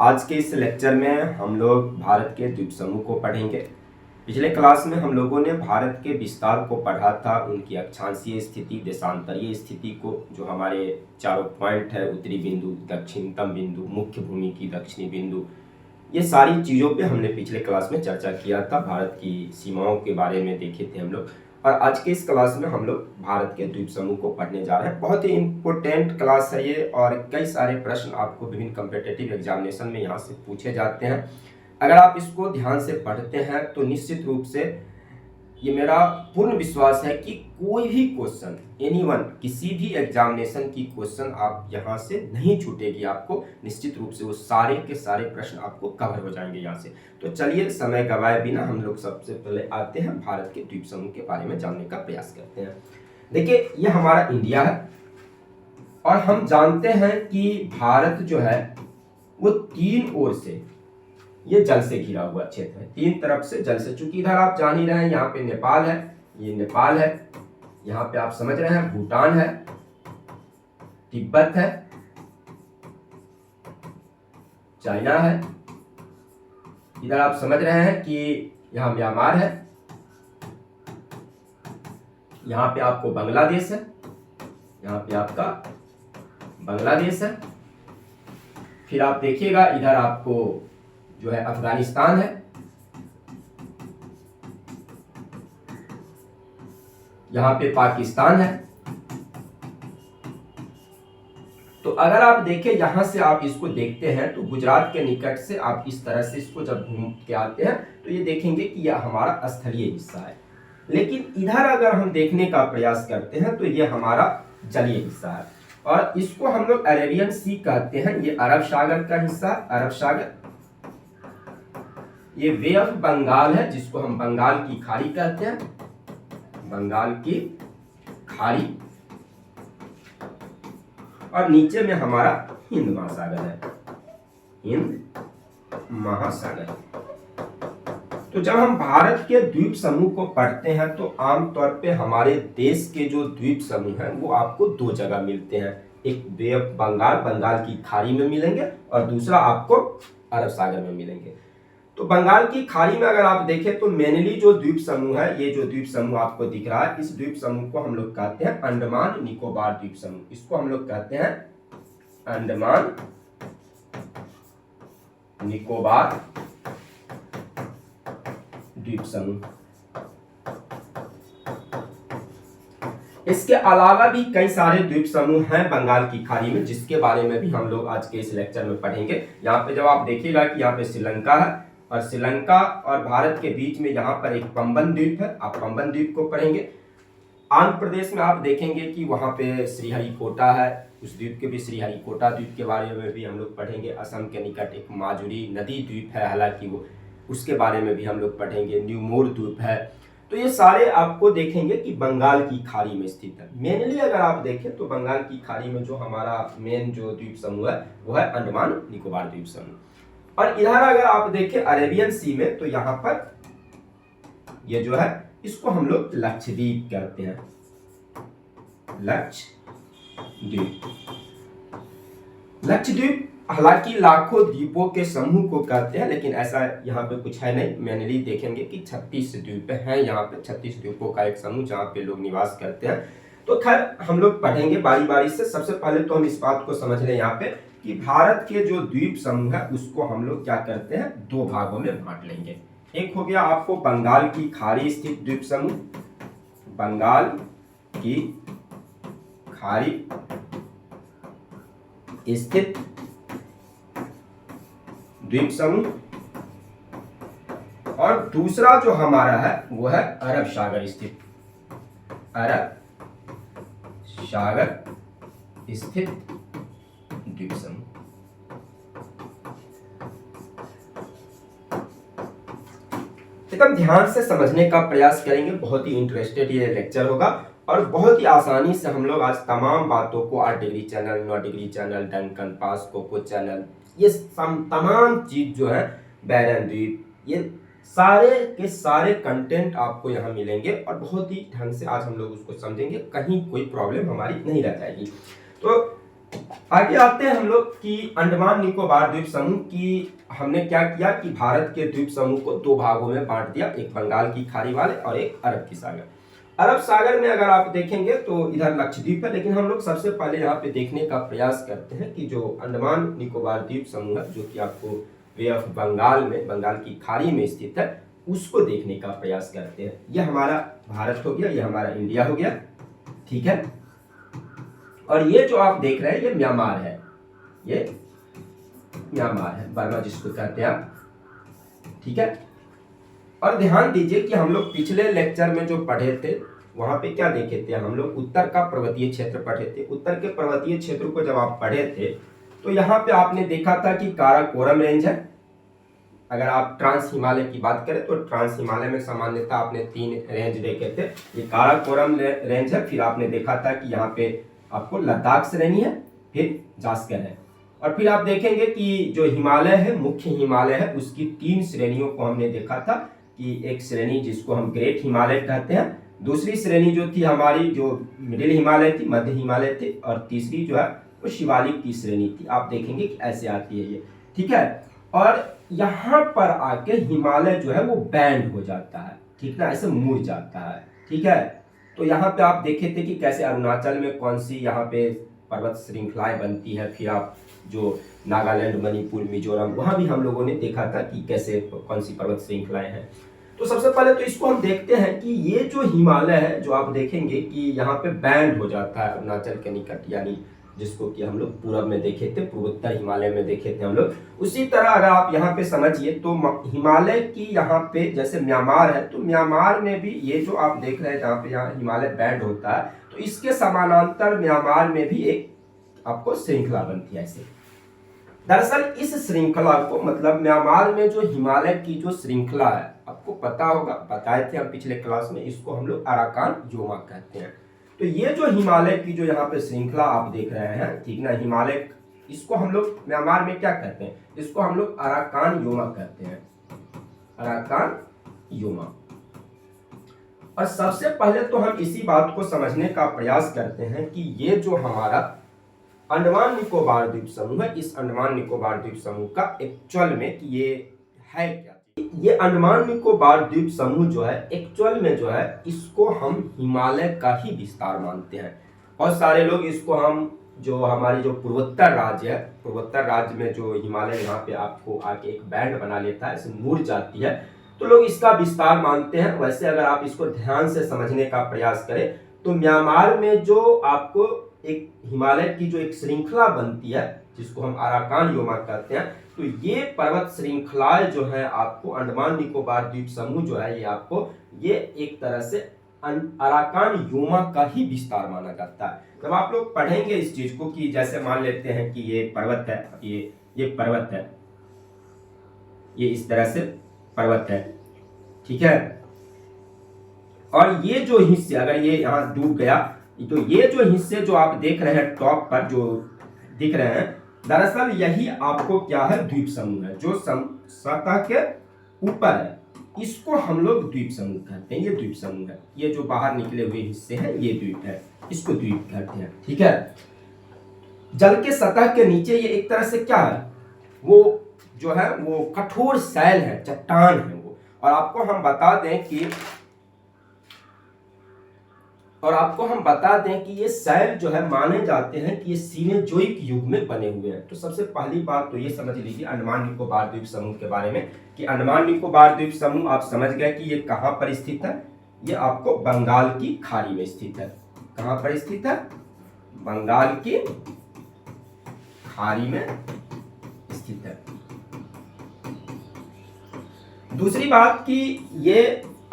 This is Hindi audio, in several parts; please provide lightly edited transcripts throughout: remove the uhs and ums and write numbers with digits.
आज के इस लेक्चर में हम लोग भारत के द्वीप समूह को पढ़ेंगे। पिछले क्लास में हम लोगों ने भारत के विस्तार को पढ़ा था, उनकी अक्षांशीय स्थिति, देशांतरीय स्थिति को, जो हमारे चारों पॉइंट है, उत्तरी बिंदु, दक्षिणतम बिंदु, मुख्य भूमि की दक्षिणी बिंदु, ये सारी चीज़ों पे हमने पिछले क्लास में चर्चा किया था। भारत की सीमाओं के बारे में देखे थे हम लोग। और आज के इस क्लास में हम लोग भारत के द्वीप समूह को पढ़ने जा रहे हैं। बहुत ही इम्पोर्टेंट क्लास है ये, और कई सारे प्रश्न आपको विभिन्न कॉम्पिटिटिव एग्जामिनेशन में यहाँ से पूछे जाते हैं। अगर आप इसको ध्यान से पढ़ते हैं तो निश्चित रूप से ये मेरा पूर्ण विश्वास है कि कोई भी क्वेश्चन, एनीवन, किसी भी एग्जामिनेशन की क्वेश्चन आप यहाँ से नहीं छूटेगी। आपको निश्चित रूप से वो सारे के सारे प्रश्न आपको कवर हो जाएंगे यहाँ से। तो चलिए समय गवाए बिना हम लोग सबसे पहले आते हैं भारत के द्वीप समूह के बारे में जानने का प्रयास करते हैं। देखिए, ये हमारा इंडिया है और हम जानते हैं कि भारत जो है वो तीन ओर से ये जल से घिरा हुआ क्षेत्र है, तीन तरफ से जल से। चूंकि इधर आप जान ही रहे हैं, यहाँ पे नेपाल है, ये नेपाल है, यहाँ पे आप समझ रहे हैं भूटान है, तिब्बत है, चाइना है, इधर आप समझ रहे हैं कि यहाँ म्यांमार है, यहाँ पे आपको बांग्लादेश है, यहाँ पे आपका बांग्लादेश है। फिर आप देखिएगा इधर आपको जो है अफगानिस्तान है, यहाँ पे पाकिस्तान है। तो अगर आप देखें, यहां से आप इसको देखते हैं तो गुजरात के निकट से आप इस तरह से इसको जब घूम के आते हैं तो ये देखेंगे कि यह हमारा स्थलीय हिस्सा है। लेकिन इधर अगर हम देखने का प्रयास करते हैं तो ये हमारा जलीय हिस्सा है, और इसको हम लोग अरेबियन सी कहते हैं। ये अरब सागर का हिस्सा, अरब सागर। ये वे ऑफ बंगाल है, जिसको हम बंगाल की खाड़ी कहते हैं, बंगाल की खाड़ी। और नीचे में हमारा हिंद महासागर है, हिंद महासागर। तो जब हम भारत के द्वीप समूह को पढ़ते हैं तो आमतौर पे हमारे देश के जो द्वीप समूह हैं वो आपको दो जगह मिलते हैं। एक वे ऑफ बंगाल, बंगाल की खाड़ी में मिलेंगे, और दूसरा आपको अरब सागर में मिलेंगे। तो बंगाल की खाड़ी में अगर आप देखें तो मेनली जो द्वीप समूह है, ये जो द्वीप समूह आपको दिख रहा है, इस द्वीप समूह को हम लोग कहते हैं अंडमान निकोबार द्वीप समूह। इसको हम लोग कहते हैं अंडमान निकोबार द्वीप समूह। इसके अलावा भी कई सारे द्वीप समूह हैं बंगाल की खाड़ी में, जिसके बारे में भी हम लोग आज के इस लेक्चर में पढ़ेंगे। यहाँ पे जब आप देखिएगा कि यहाँ पे श्रीलंका है, और श्रीलंका और भारत के बीच में यहाँ पर एक पंबन द्वीप है, आप पंबन द्वीप को पढ़ेंगे। आंध्र प्रदेश में आप देखेंगे कि वहाँ पे श्रीहरिकोटा है, उस द्वीप के भी श्रीहरिकोटा द्वीप के बारे में भी हम लोग पढ़ेंगे। असम के निकट एक माजुरी नदी द्वीप है, हालांकि वो, उसके बारे में भी हम लोग पढ़ेंगे। न्यूमोर द्वीप है। तो ये सारे आपको देखेंगे कि बंगाल की खाड़ी में स्थित है। मेनली अगर आप देखें तो बंगाल की खाड़ी में जो हमारा मेन जो द्वीप समूह है वो है अंडमान निकोबार द्वीप समूह। और इधर अगर आप देखें अरेबियन सी में, तो यहाँ पर ये जो है इसको हम लोग लक्षद्वीप कहते हैं, लक्षद्वीप। लक्षद्वीप हालांकि लाखों द्वीपों के समूह को कहते हैं, लेकिन ऐसा यहाँ पे कुछ है नहीं। मेनली देखेंगे कि 36 द्वीप हैं, यहाँ पे 36 द्वीपों का एक समूह जहाँ पे लोग निवास करते हैं। तो खैर हम लोग पढ़ेंगे बारी बारी से। सबसे पहले तो हम इस बात को समझ लें यहाँ पे कि भारत के जो द्वीप समूह है उसको हम लोग क्या करते हैं, दो भागों में बांट लेंगे। एक हो गया आपको बंगाल की खाड़ी स्थित द्वीप समूह, बंगाल की खाड़ी स्थित द्वीप समूह, और दूसरा जो हमारा है वो है अरब सागर स्थित, अरब सागर स्थित द्वीप समूह। एकदम ध्यान से समझने का प्रयास करेंगे, बहुत ही इंटरेस्टेड ये लेक्चर होगा, और बहुत ही आसानी से हम लोग आज तमाम बातों को 8 degree channel, 9 degree channel, Duncan pass, Coco channel, ये तमाम चीज जो है, बैरन द्वीप, ये सारे के सारे कंटेंट आपको यहाँ मिलेंगे, और बहुत ही ढंग से आज हम लोग उसको समझेंगे, कहीं कोई प्रॉब्लम हमारी नहीं रह जाएगी। तो आगे आते हैं हम लोग कि अंडमान निकोबार द्वीप समूह की हमने क्या किया कि भारत के द्वीप समूह को दो भागों में बांट दिया, एक बंगाल की खाड़ी वाले और एक अरब की सागर। अरब सागर में अगर आप देखेंगे तो इधर लक्षद्वीप है, लेकिन हम लोग सबसे पहले यहाँ पे देखने का प्रयास करते हैं कि जो अंडमान निकोबार द्वीप समूह है, जो कि आपको वे ऑफ बंगाल में, बंगाल की खाड़ी में स्थित है, उसको देखने का प्रयास करते हैं। यह हमारा भारत हो गया, यह हमारा इंडिया हो गया, ठीक है। और ये जो आप देख रहे हैं ये म्यांमार है, ये म्यांमार है, बर्मा जिसको कहते हैं आप, ठीक है। और ध्यान दीजिए कि हम लोग पिछले लेक्चर में जो पढ़े थे वहां पे क्या देखे थे, हम लोग उत्तर का पर्वतीय क्षेत्र पढ़े थे। उत्तर के पर्वतीय क्षेत्र को जब आप पढ़े थे तो यहाँ पे आपने देखा था कि काराकोरम रेंज है। अगर आप ट्रांस हिमालय की बात करें तो ट्रांस हिमालय में सामान्यतः आपने 3 रेंज देखे थे। ये काराकोरम रेंज है, फिर आपने देखा था कि यहाँ पे आपको लद्दाख श्रेणी है, फिर जास्कर है। और फिर आप देखेंगे कि जो हिमालय है, मुख्य हिमालय है, उसकी 3 श्रेणियों को हमने देखा था कि एक श्रेणी जिसको हम ग्रेट हिमालय कहते हैं, दूसरी श्रेणी जो थी हमारी जो मिडिल हिमालय थी, मध्य हिमालय थी, और तीसरी जो है वो शिवालिक की श्रेणी थी। आप देखेंगे कि ऐसे आती है ये, ठीक है। और यहाँ पर आके हिमालय जो है वो बैंड हो जाता है, ठीक ना, ऐसे मुड़ जाता है, ठीक है। तो यहाँ पे आप देखे थे कि कैसे अरुणाचल में कौन सी यहाँ पे पर्वत श्रृंखलाएं बनती है, फिर आप जो नागालैंड, मणिपुर, मिजोरम, वहां भी हम लोगों ने देखा था कि कैसे कौन सी पर्वत श्रृंखलाएं हैं। तो सबसे पहले तो इसको हम देखते हैं कि ये जो हिमालय है, जो आप देखेंगे कि यहाँ पे बैंड हो जाता है अरुणाचल के निकट, यानी जिसको कि हम लोग पूर्व में देखे थे, पूर्वोत्तर हिमालय में देखे थे हम लोग। उसी तरह अगर आप यहाँ पे समझिए तो हिमालय की यहाँ पे जैसे म्यांमार है, तो म्यांमार में भी ये जो आप देख रहे हैं जहाँ पे यहाँ हिमालय बैंड होता है, तो इसके समानांतर म्यांमार में भी एक आपको श्रृंखला बनती है ऐसे। दरअसल इस श्रृंखला को, मतलब म्यांमार में जो हिमालय की जो श्रृंखला है, आपको पता होगा, बताए थे हम पिछले क्लास में, इसको हम लोग अराकान योमा कहते हैं। तो ये जो हिमालय की जो यहाँ पे श्रृंखला आप देख रहे हैं, ठीक ना, हिमालय, इसको हम लोग म्यांमार में क्या कहते हैं, इसको हम लोग अराकान योमा कहते हैं, अराकान योमा। और सबसे पहले तो हम इसी बात को समझने का प्रयास करते हैं कि ये जो हमारा अंडमान निकोबार द्वीप समूह है, इस अंडमान निकोबार द्वीप समूह का एक्चुअल में कि ये है क्या। ये अंडमान निकोबार द्वीप समूह जो है एक्चुअल में जो है, इसको हम हिमालय का ही विस्तार मानते हैं। बहुत सारे लोग इसको हम जो हमारी जो पूर्वोत्तर राज्य है, पूर्वोत्तर राज्य में जो हिमालय यहाँ पे आपको आके एक बैंड बना लेता है, ऐसे मुड़ जाती है, तो लोग इसका विस्तार मानते हैं। वैसे अगर आप इसको ध्यान से समझने का प्रयास करें तो म्यांमार में जो आपको एक हिमालय की जो एक श्रृंखला बनती है, जिसको हम अराकान योमा कहते हैं, तो ये पर्वत श्रृंखलाएं जो है आपको अंडमान निकोबार द्वीप समूह जो है, ये आपको ये एक तरह से अराकान योमा का ही विस्तार माना जाता है। जब आप लोग पढ़ेंगे इस चीज को कि जैसे मान लेते हैं कि ये पर्वत है, ये पर्वत है, ये इस तरह से पर्वत है, ठीक है। और ये जो हिस्से अगर ये यहाँ डूब गया, तो ये जो हिस्से जो आप देख रहे हैं टॉप पर जो दिख रहे हैं, दरअसल यही आपको क्या है, द्वीप समूह है, जो सतह के ऊपर है, इसको हम लोग द्वीप समूह कहते हैं। ये द्वीप समूह है, ये जो बाहर निकले हुए हिस्से हैं ये द्वीप है, इसको द्वीप कहते हैं, ठीक है। जल के सतह के नीचे ये एक तरह से क्या है, वो जो है वो कठोर शैल है, चट्टान है वो। और आपको हम बता दें कि ये शैल जो है माने जाते हैं कि ये सीनेजोइक युग में बने हुए हैं। तो सबसे पहली बात तो ये समझ लीजिए अंडमान निकोबार द्वीप समूह के बारे में कि अंडमान निकोबार द्वीप समूह आप समझ गए कि ये कहां पर स्थित है, ये आपको बंगाल की खाड़ी में स्थित है। कहां पर स्थित है, बंगाल की खाड़ी में स्थित है। दूसरी बात कि ये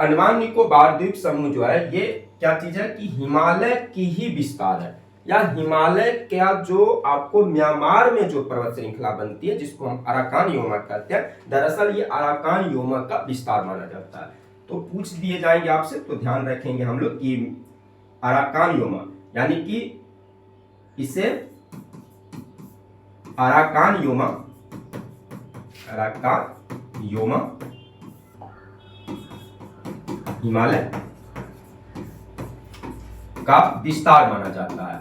अंडमान निकोबार द्वीप समूह जो है ये क्या चीज है कि हिमालय की ही विस्तार है, या हिमालय का जो आपको म्यांमार में जो पर्वत श्रृंखला बनती है, जिसको हम अराकान योमा कहते हैं, दरअसल ये अराकान योमा का विस्तार माना जाता है। तो पूछ दिए जाएंगे आपसे, तो ध्यान रखेंगे हम लोग कि अराकान योमा, यानी कि इसे अराकान योमा हिमालय का विस्तार माना जाता है।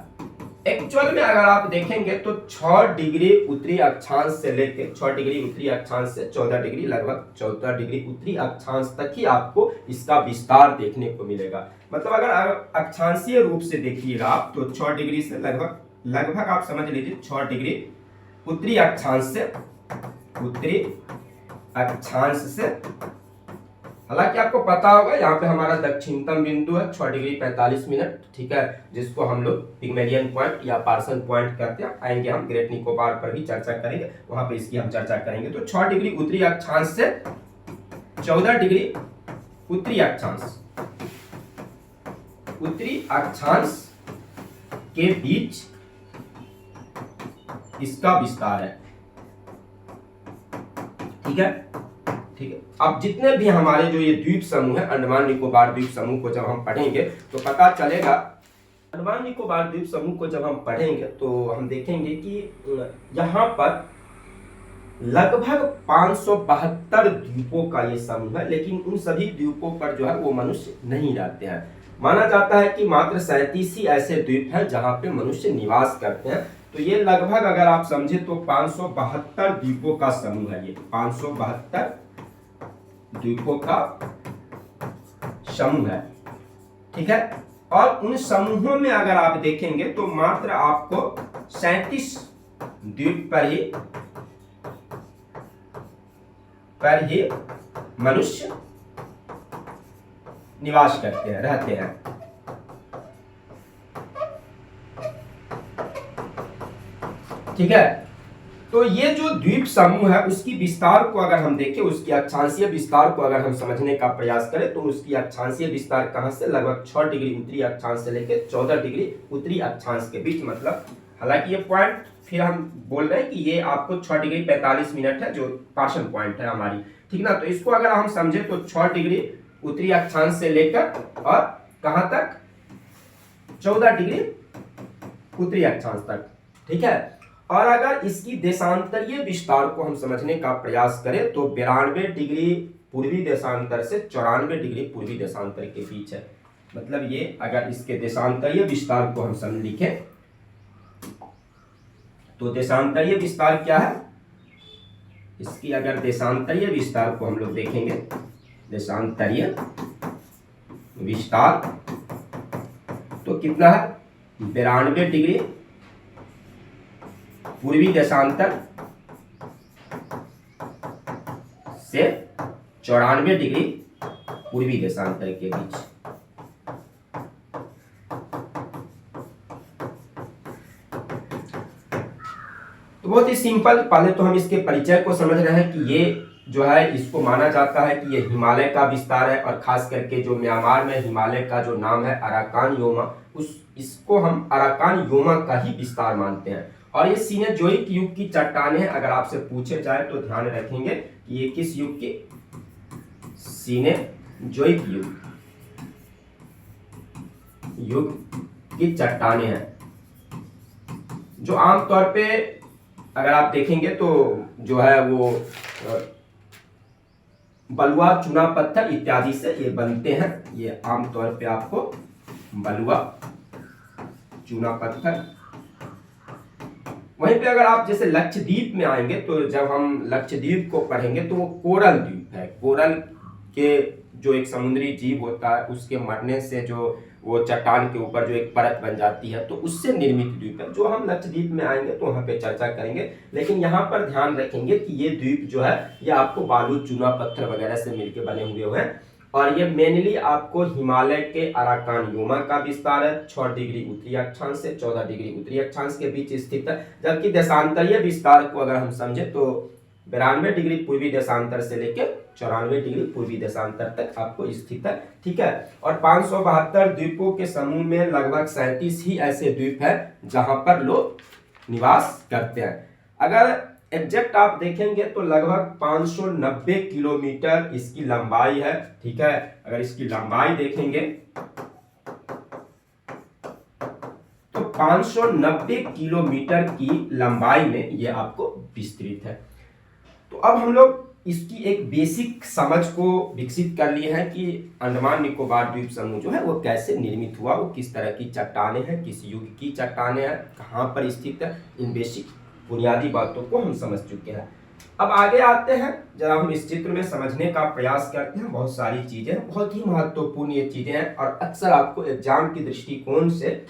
एक्चुअल में अगर आप देखेंगे तो 6 डिग्री उत्तरी अक्षांश से लेकर 6 डिग्री उत्तरी अक्षांश से 14 डिग्री, लगभग 14 डिग्री उत्तरी अक्षांश तक ही आपको इसका विस्तार देखने को मिलेगा। मतलब अगर अक्षांशीय रूप से देखिएगा आप तो 6 डिग्री से लगभग आप समझ लीजिए 6 डिग्री उत्तरी अक्षांश से, हालांकि आपको पता होगा यहाँ पे हमारा दक्षिणतम बिंदु है 6 डिग्री 45 मिनट, ठीक है, जिसको हम लोग पिग्मेलियन पॉइंट या पार्सन पॉइंट कहते हैं। आएंगे हम ग्रेट निकोबार पर भी चर्चा करेंगे, वहां पे इसकी हम चर्चा करेंगे। तो 6 डिग्री उत्तरी अक्षांश से 14 डिग्री उत्तरी अक्षांश के बीच इसका विस्तार है, ठीक है। अब जितने भी हमारे जो ये द्वीप समूह है, अंडमान निकोबार द्वीप समूह को जब हम पढ़ेंगे तो पता चलेगा, अंडमान निकोबार द्वीप समूह को जब हम पढ़ेंगे तो हम देखेंगे कि यहाँ पर लगभग 572 द्वीपों का ये समूह है, लेकिन उन सभी द्वीपों पर जो है वो मनुष्य नहीं रहते हैं। माना जाता है कि मात्र 37 ही ऐसे द्वीप हैं जहां पे मनुष्य निवास करते हैं। तो ये लगभग अगर आप समझे तो 572 द्वीपों का समूह है, ये 572 द्वीपों का समूह है, ठीक है। और उन समूहों में अगर आप देखेंगे तो मात्र आपको 37 द्वीप पर ही मनुष्य निवास करते हैं, रहते हैं। ठीक है, तो ये जो द्वीप समूह है उसकी विस्तार को अगर हम देखें, उसकी अक्षांशीय विस्तार को अगर हम समझने का प्रयास करें तो उसकी अक्षांशीय विस्तार कहां से, लगभग 6 डिग्री उत्तरी अक्षांश से लेकर 14 डिग्री उत्तरी अक्षांश के बीच। मतलब हालांकि ये पॉइंट फिर हम बोल रहे हैं कि ये आपको 6 डिग्री 45 मिनट है जो पार्शन पॉइंट है हमारी, ठीक ना। तो इसको अगर हम समझे तो 6 डिग्री उत्तरी अक्षांश से लेकर और कहां तक, 14 डिग्री उत्तरी अक्षांश तक, ठीक है। और अगर इसकी देशांतरीय विस्तार को हम समझने का प्रयास करें तो 92 डिग्री पूर्वी देशांतर से 94 डिग्री पूर्वी देशांतर के बीच है। मतलब ये अगर इसके देशांतरीय विस्तार को हम समझ लिखें तो देशांतरीय विस्तार क्या है, इसकी अगर देशांतरीय विस्तार को हम लोग देखेंगे, देशांतरीय विस्तार तो कितना है, 92 डिग्री पूर्वी देशांतर से 94 डिग्री पूर्वी देशांतर के बीच। तो बहुत ही सिंपल, पहले तो हम इसके परिचय को समझ रहे हैं कि ये जो है इसको माना जाता है कि ये हिमालय का विस्तार है, और खास करके जो म्यांमार में हिमालय का जो नाम है अराकान योमा, इसको हम अराकान योमा का ही विस्तार मानते हैं। और ये सीनेजोइक युग की चट्टानें अगर आपसे पूछे जाए तो ध्यान रखेंगे कि ये किस युग की, सीनेजोइक युग की चट्टानें हैं, जो आमतौर पे अगर आप देखेंगे तो जो है वो बलुआ, चूना पत्थर इत्यादि से ये बनते हैं। ये आमतौर पे आपको बलुआ, चूना पत्थर। वहीं पे अगर आप जैसे लक्षद्वीप में आएंगे तो जब हम लक्षद्वीप को पढ़ेंगे तो वो कोरल द्वीप है। कोरल के जो एक समुद्री जीव होता है उसके मरने से जो वो चट्टान के ऊपर जो एक परत बन जाती है तो उससे निर्मित द्वीप है, जो हम लक्षद्वीप में आएंगे तो वहां पे चर्चा करेंगे। लेकिन यहाँ पर ध्यान रखेंगे कि ये द्वीप जो है ये आपको बालू, चूना पत्थर वगैरह से मिलकर बने हुए हैं, और ये मेनली आपको हिमालय के अराकान योमा का विस्तार है। 6 डिग्री उत्तरी अक्षांश से 14 डिग्री उत्तरी अक्षांश के बीच स्थित है। जबकि देशांतरीय विस्तार को अगर हम समझे तो 92 डिग्री पूर्वी देशांतर से लेकर 94 डिग्री पूर्वी देशांतर तक आपको स्थित है, ठीक है। और 572 द्वीपों के समूह में लगभग 37 ही ऐसे द्वीप है जहां पर लोग निवास करते हैं। अगर एग्जैक्ट आप देखेंगे तो लगभग 590 किलोमीटर इसकी लंबाई है, ठीक है। अगर इसकी लंबाई देखेंगे तो 590 किलोमीटर की लंबाई में ये आपको विस्तृत है। तो अब हम लोग इसकी एक बेसिक समझ को विकसित कर लिए हैं कि अंडमान निकोबार द्वीप समूह जो है वो कैसे निर्मित हुआ, वो किस तरह की चट्टानें हैं, किस युग की चट्टानें हैं, कहाँ पर स्थित है। इन बेसिक बुनियादी बातों को हम समझ चुके हैं। अब आगे आते हैं, जरा हम इस चित्र में समझने का प्रयास करते हैं। बहुत सारी चीजें, बहुत ही महत्वपूर्ण ये चीजें हैं और अक्सर आपको एग्जाम की दृष्टिकोण से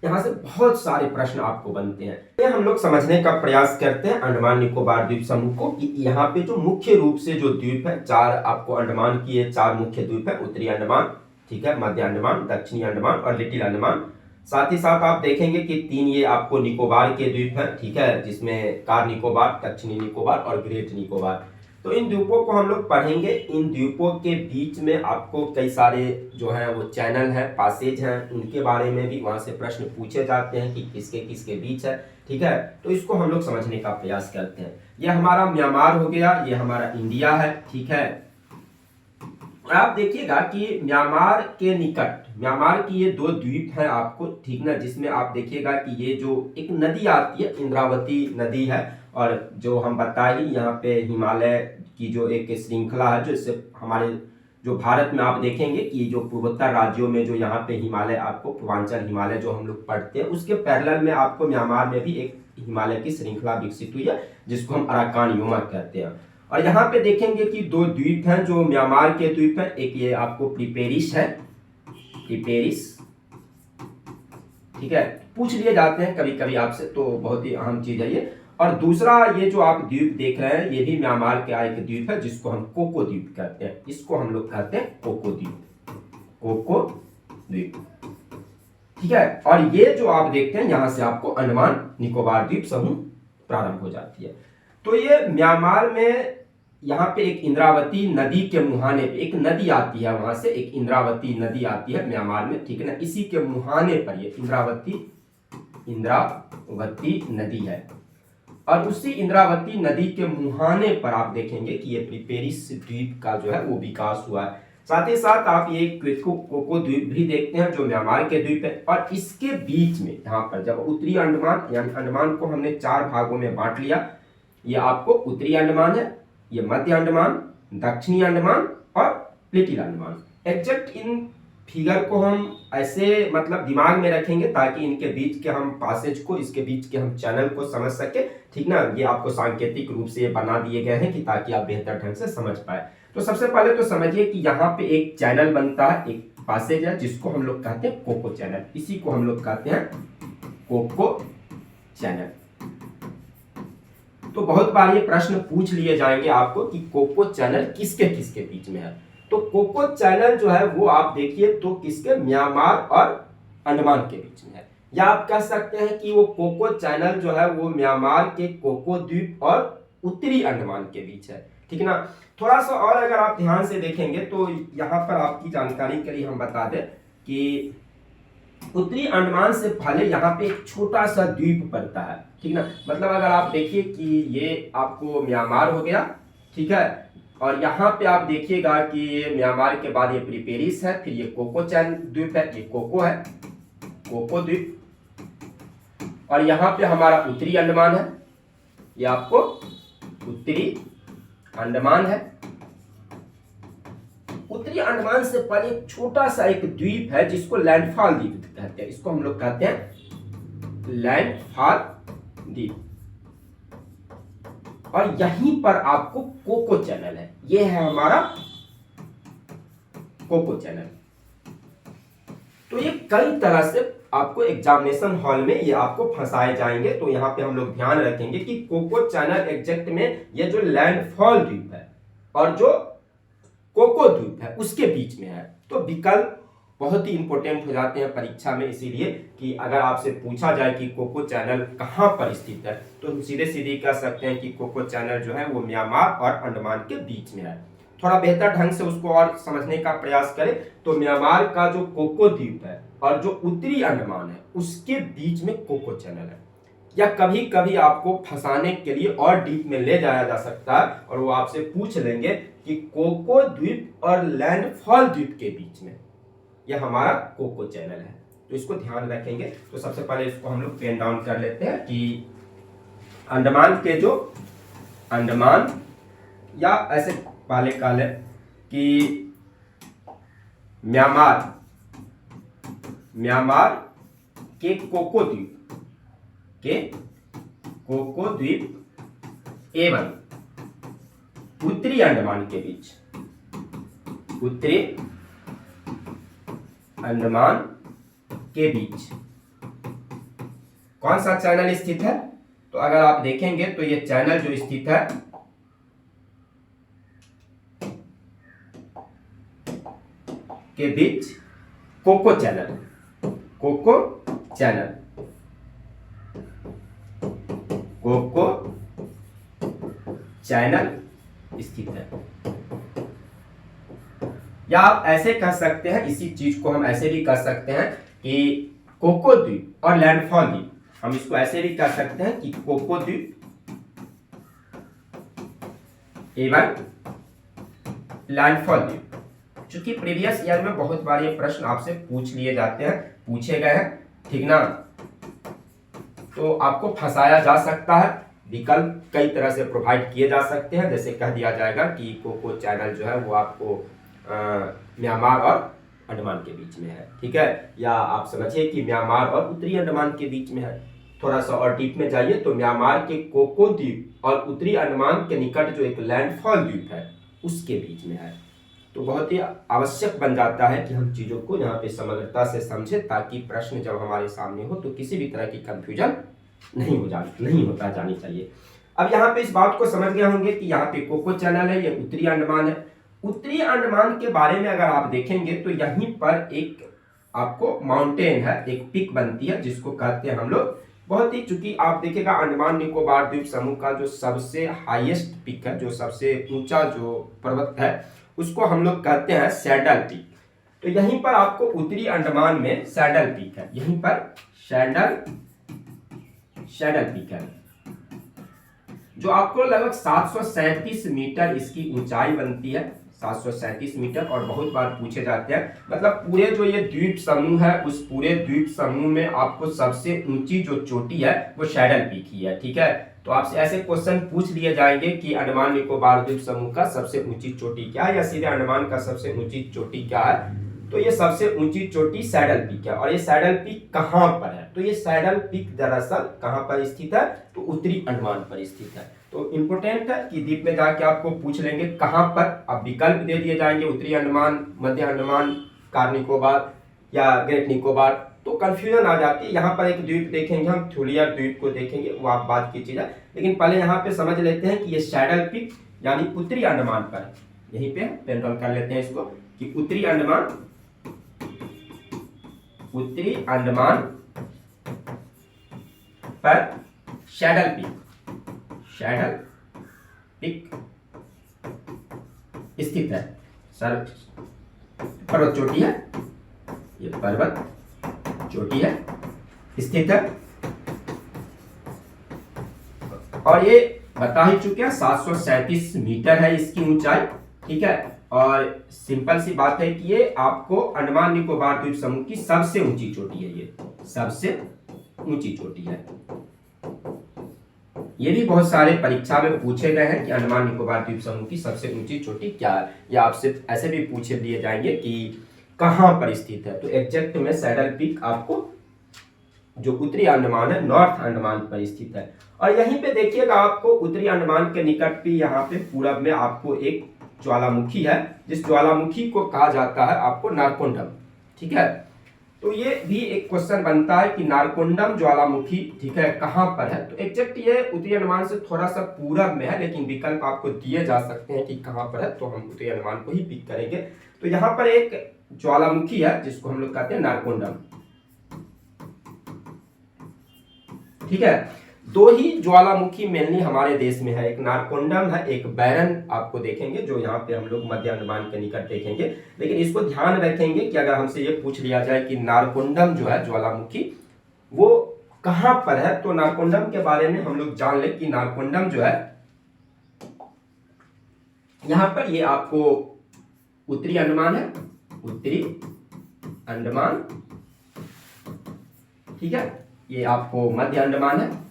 यहाँ से बहुत सारे प्रश्न आपको बनते हैं। ये हम लोग समझने का प्रयास करते हैं अंडमान निकोबार द्वीप समूह को कि यहाँ पे जो मुख्य रूप से जो द्वीप है, चार आपको अंडमान की ये चार मुख्य द्वीप है। उत्तरी अंडमान, ठीक है, मध्य अंडमान, दक्षिणी अंडमान और लिटिल अंडमान। साथ ही साथ आप देखेंगे कि तीन ये आपको निकोबार के द्वीप हैं, ठीक है, जिसमें कार निकोबार, दक्षिणी निकोबार और ग्रेट निकोबार। तो इन द्वीपों को हम लोग पढ़ेंगे। इन द्वीपों के बीच में आपको कई सारे जो है वो चैनल हैं, पासेज हैं, उनके बारे में भी वहां से प्रश्न पूछे जाते हैं कि किसके किसके बीच है, ठीक है। तो इसको हम लोग समझने का प्रयास करते हैं। ये हमारा म्यांमार हो गया, ये हमारा इंडिया है, ठीक है। आप देखिएगा कि म्यांमार के निकट म्यांमार की ये दो द्वीप हैं आपको, ठीक ना, जिसमें आप देखिएगा कि ये जो एक नदी आती है, इंद्रावती नदी है, और जो हम बताए यहाँ पे हिमालय की जो एक श्रृंखला है, जो इससे हमारे जो भारत में आप देखेंगे कि जो पूर्वोत्तर राज्यों में जो यहाँ पे हिमालय, आपको पूर्वांचल हिमालय जो हम लोग पढ़ते हैं, उसके पैरेलल में आपको म्यांमार में भी एक हिमालय की श्रृंखला विकसित हुई है, जिसको हम अराकान योमा कहते हैं। और यहाँ पे देखेंगे कि दो द्वीप हैं जो म्यांमार के द्वीप हैं। एक ये आपको प्रिपेरिस है, प्रिपेरिस, ठीक है, पूछ लिए जाते हैं कभी कभी आपसे, तो बहुत ही अहम चीज है ये। और दूसरा ये जो आप द्वीप देख रहे हैं, ये भी म्यांमार का एक द्वीप है, जिसको हम कोको द्वीप कहते हैं। इसको हम लोग कहते हैं कोको द्वीप, कोको द्वीप, ठीक है। और ये जो आप देखते हैं, यहां से आपको अंडमान निकोबार द्वीप समूह प्रारंभ हो जाती है। तो ये म्यांमार में यहाँ पे एक इंद्रावती नदी के मुहाने पे एक नदी आती है, वहां से एक इंद्रावती नदी आती है म्यांमार में, ठीक है ना। इसी के मुहाने पर ये इंद्रावती नदी है, और उसी इंद्रावती नदी के मुहाने पर आप देखेंगे कि ये प्रिपेरिस द्वीप का जो है वो विकास हुआ है। साथ ही साथ आप ये कोको द्वीप भी देखते हैं, जो म्यांमार के द्वीप है। और इसके बीच में यहाँ पर जब उत्तरी अंडमान, यानी अंडमान को हमने चार भागों में बांट लिया, ये आपको उत्तरी अंडमान है, ये मध्य अंडमान, दक्षिणी अंडमान और little Andaman. Exact in figure को हम ऐसे मतलब दिमाग में रखेंगे ताकि इनके बीच के हम पासेज को, इसके बीच के हम चैनल को समझ सके, ठीक ना। ये आपको सांकेतिक रूप से बना दिए गए हैं कि ताकि आप बेहतर ढंग से समझ पाए। तो सबसे पहले तो समझिए कि यहाँ पे एक चैनल बनता है, एक पासेज है, जिसको हम लोग कहते हैं कोको चैनल। इसी को हम लोग कहते हैं कोको चैनल। तो बहुत बार ये प्रश्न पूछ लिए जाएंगे आपको कि कोको चैनल किसके किसके बीच में है। तो कोको चैनल जो है वो आप देखिए तो किसके, म्यांमार और अंडमान के बीच में है। या आप कह सकते हैं कि वो कोको चैनल जो है वो म्यांमार के कोको द्वीप और उत्तरी अंडमान के बीच है, ठीक है ना। थोड़ा सा और अगर आप ध्यान से देखेंगे तो यहाँ पर आपकी जानकारी के लिए हम बता दें कि उत्तरी अंडमान से पहले यहाँ पे एक छोटा सा द्वीप पड़ता है, ठीक ना। मतलब अगर आप देखिए कि ये आपको म्यांमार हो गया, ठीक है, और यहाँ पे आप देखिएगा कि ये म्यांमार के बाद ये प्रिपेरिस है, फिर ये कोको चैन द्वीप है, ये कोको है, कोको द्वीप। और यहाँ पे हमारा उत्तरी अंडमान है, ये आपको उत्तरी अंडमान है। उत्तरी अंडमान से पहले एक छोटा सा एक द्वीप है जिसको लैंडफॉल द्वीप कहते हैं, इसको हम लोग कहते हैं लैंडफॉल द्वीप। और यहीं पर आपको कोको चैनल है, ये है हमारा कोको चैनल। तो ये कई तरह से आपको एग्जामिनेशन हॉल में ये आपको फंसाए जाएंगे, तो यहाँ पे हम लोग ध्यान रखेंगे कि कोको चैनल एग्जैक्ट में ये जो लैंडफॉल द्वीप है और जो कोको द्वीप है उसके बीच में है। तो विकल्प बहुत ही इंपॉर्टेंट हो जाते हैं परीक्षा में, इसीलिए कि अगर आपसे पूछा जाए कि कोको चैनल कहाँ पर स्थित है तो सीधे सीधे कह सकते हैं कि कोको चैनल जो है वो म्यांमार और अंडमान के बीच में है। थोड़ा बेहतर ढंग से उसको और समझने का प्रयास करें तो म्यांमार का जो कोको द्वीप है और जो उत्तरी अंडमान है उसके बीच में कोको चैनल है। या कभी कभी आपको फंसाने के लिए और डीप में ले जाया जा सकता है और वो आपसे पूछ लेंगे कि कोको द्वीप और लैंडफॉल द्वीप के बीच में यह हमारा कोको चैनल है, तो इसको ध्यान रखेंगे। तो सबसे पहले इसको हम लोग पेन डाउन कर लेते हैं कि अंडमान या ऐसे पहले कह लें कि म्यांमार म्यांमार के कोको द्वीप एवं उत्तरी अंडमान के बीच, उत्तरी अंडमान के बीच कौन सा चैनल स्थित है? तो अगर आप देखेंगे तो ये चैनल जो स्थित है के बीच कोको चैनल स्थित है। या आप ऐसे कह सकते हैं, इसी चीज को हम ऐसे भी कह सकते हैं कि कोको द्वीप और लैंडफॉल द्वीप, हम इसको ऐसे भी कह सकते हैं कि कोको द्वीप एवं लैंडफॉल द्वीप। चूंकि प्रीवियस ईयर में बहुत बार ये प्रश्न आपसे पूछे गए हैं, ठीक ना, तो आपको फंसाया जा सकता है। विकल्प कई तरह से प्रोवाइड किए जा सकते हैं, जैसे कह दिया जाएगा कि कोको चैनल जो है वो आपको म्यांमार और अंडमान के बीच में है, ठीक है, या आप समझिए कि म्यांमार और उत्तरी अंडमान के बीच में है। थोड़ा सा और डीप में जाइए तो म्यांमार के कोको द्वीप और उत्तरी अंडमान के निकट जो एक लैंडफॉल द्वीप है उसके बीच में है। तो बहुत ही आवश्यक बन जाता है कि हम चीजों को यहाँ पे समग्रता से समझें, ताकि प्रश्न जब हमारे सामने हो तो किसी भी तरह की कंफ्यूजन नहीं होता जानी चाहिए। अब यहाँ पे इस बात को समझ गए होंगे कि यहाँ पे कोको चैनल है, ये उत्तरी अंडमान है। उत्तरी अंडमान के बारे में अगर आप देखेंगे तो यहीं पर एक आपको माउंटेन है, एक पिक बनती है जिसको कहते हैं हम लोग, बहुत ही, चूंकि आप देखिएगा अंडमान निकोबार द्वीप समूह का जो सबसे हाईएस्ट पिक है, जो सबसे ऊंचा जो पर्वत है, उसको हम लोग कहते हैं सैडल पीक। तो यहीं पर आपको उत्तरी अंडमान में सैडल पीक है, यहीं पर सैडल पीक है, जो आपको लगभग 737 मीटर इसकी ऊंचाई बनती है, 737 मीटर। और बहुत बार पूछे जाते हैं, मतलब पूरे जो ये द्वीप समूह है उस पूरे द्वीप समूह में आपको सबसे ऊंची जो चोटी है वो सैडल पीक ही है, ठीक है। तो आपसे ऐसे क्वेश्चन पूछ लिए जाएंगे कि अंडमान निकोबार द्वीप समूह का सबसे ऊंची चोटी क्या है, या सीधे अंडमान का सबसे ऊंची चोटी क्या है, तो ये सबसे ऊंची चोटी सैडल पीक है। और ये सैडल पीक कहां पर है? तो ये सैडल पीक दरअसल कहां पर स्थित है? तो उत्तरी अंडमान पर स्थित है। तो इंपोर्टेंट है कि द्वीप में जाके आपको पूछ लेंगे कहां पर, अब विकल्प दे दिए जाएंगे उत्तरी अंडमान, मध्य अंडमान, कार निकोबार या ग्रेट निकोबार, तो कंफ्यूजन आ जाती है। यहाँ पर एक द्वीप देखेंगे हम, थुलियर द्वीप को देखेंगे, वो आप बात की चीज है, लेकिन पहले यहाँ पे समझ लेते हैं कि ये सैडल पीक यानी उत्तरी अंडमान पर है। यहीं पे पेंटल कर लेते हैं इसको कि उत्तरी अंडमान पर सैडल पीक स्थित है। सर पर्वत चोटी है, ये पर्वत चोटी है, स्थित है, और ये बता ही चुके हैं 737 मीटर है इसकी ऊंचाई, ठीक है। और सिंपल सी बात है कि ये आपको अंडमान निकोबार द्वीप समूह की सबसे ऊंची चोटी है, ये सबसे ऊंची चोटी है। ये भी बहुत सारे परीक्षा में पूछे गए हैं कि अंडमान निकोबार द्वीप समूह की सबसे ऊंची चोटी क्या है, या आपसे ऐसे भी पूछे दिए जाएंगे कि कहां पर स्थित है। तो एग्जैक्ट में सैडल पीक आपको जो उत्तरी अंडमान है, नॉर्थ अंडमान पर स्थित है। और यहीं पे देखिएगा आपको उत्तरी अंडमान के निकट भी यहाँ पे पूरब में आपको एक ज्वालामुखी है, जिस ज्वालामुखी को कहा जाता है आपको नारकोंडम, ठीक है। तो ये भी एक क्वेश्चन बनता है कि नारकोंडम ज्वालामुखी, ठीक है, कहां पर है? तो एग्जैक्ट ये उत्तरी अंडमान से थोड़ा सा पूरब में है, लेकिन विकल्प आपको दिए जा सकते हैं कि कहां पर है, तो हम उत्तरी अंडमान को ही पिक करेंगे। तो यहाँ पर एक ज्वालामुखी है जिसको हम लोग कहते हैं नारकोंडम, ठीक है। दो ही ज्वालामुखी मेनली हमारे देश में है, एक नारकोंडम है, एक बैरन आपको देखेंगे जो यहाँ पे हम लोग मध्य अंडमान के निकट देखेंगे। लेकिन इसको ध्यान रखेंगे कि अगर हमसे ये पूछ लिया जाए कि नारकोंडम जो है ज्वालामुखी वो कहां पर है, तो नारकोंडम के बारे में हम लोग जान ले कि नारकोंडम जो है यहाँ पर ये आपको उत्तरी अंडमान है, उत्तरी अंडमान, ठीक है। ये आपको मध्य अंडमान है,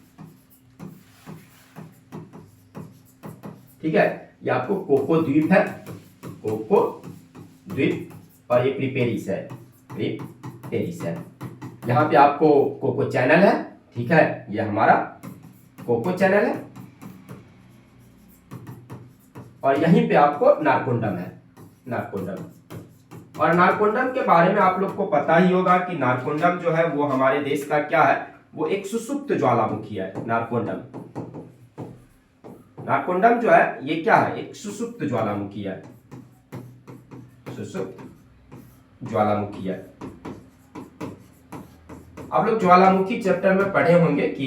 ठीक है। ये आपको कोको द्वीप है, कोको द्वीप, और ये प्रिपेरिस है, प्रिपेरिस है। यहाँ पे आपको कोको चैनल है, ठीक है, ये हमारा कोको चैनल है, और यहीं पे आपको नारकोंडम है, नारकोंडम। और नारकोंडम के बारे में आप लोग को पता ही होगा कि नारकोंडम जो है वो हमारे देश का क्या है, वो एक सुषुप्त ज्वालामुखी है। नारकोंडम, नारकोंडम जो है ये क्या है, एक सुषुप्त ज्वालामुखी है, सुषुप्त ज्वालामुखी है। आप लोग ज्वालामुखी चैप्टर में पढ़े होंगे कि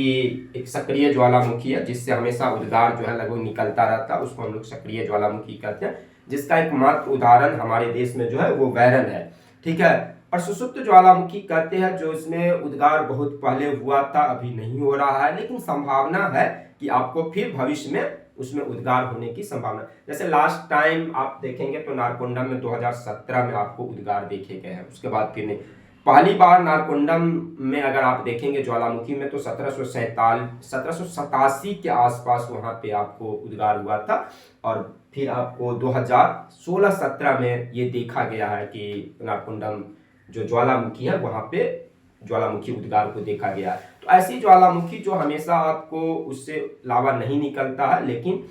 एक सक्रिय ज्वालामुखी है जिससे हमेशा उद्गार जो है लगभग निकलता रहता है, उसको हम लोग सक्रिय ज्वालामुखी कहते हैं, जिसका एकमात्र उदाहरण हमारे देश में जो है वो वैरन है, ठीक है। और सुषुप्त ज्वालामुखी कहते हैं जो इसमें उद्गार बहुत पहले हुआ था, अभी नहीं हो रहा है, लेकिन संभावना है कि आपको फिर भविष्य में उसमें उद्गार होने की संभावना। जैसे लास्ट टाइम आप देखेंगे तो नारकोंडम में 2017 में आपको उद्गार देखे गए हैं, उसके बाद फिर नहीं। पहली बार नारकोंडम में अगर आप देखेंगे ज्वालामुखी में तो 1787 के आसपास वहां पे आपको उद्गार हुआ था, और फिर आपको 2016-17 में ये देखा गया है कि नारकोंडम जो ज्वालामुखी है वहां पे ज्वालामुखी उद्गार को देखा गया है। तो ऐसी ज्वालामुखी जो हमेशा आपको उससे लावा नहीं निकलता है, लेकिन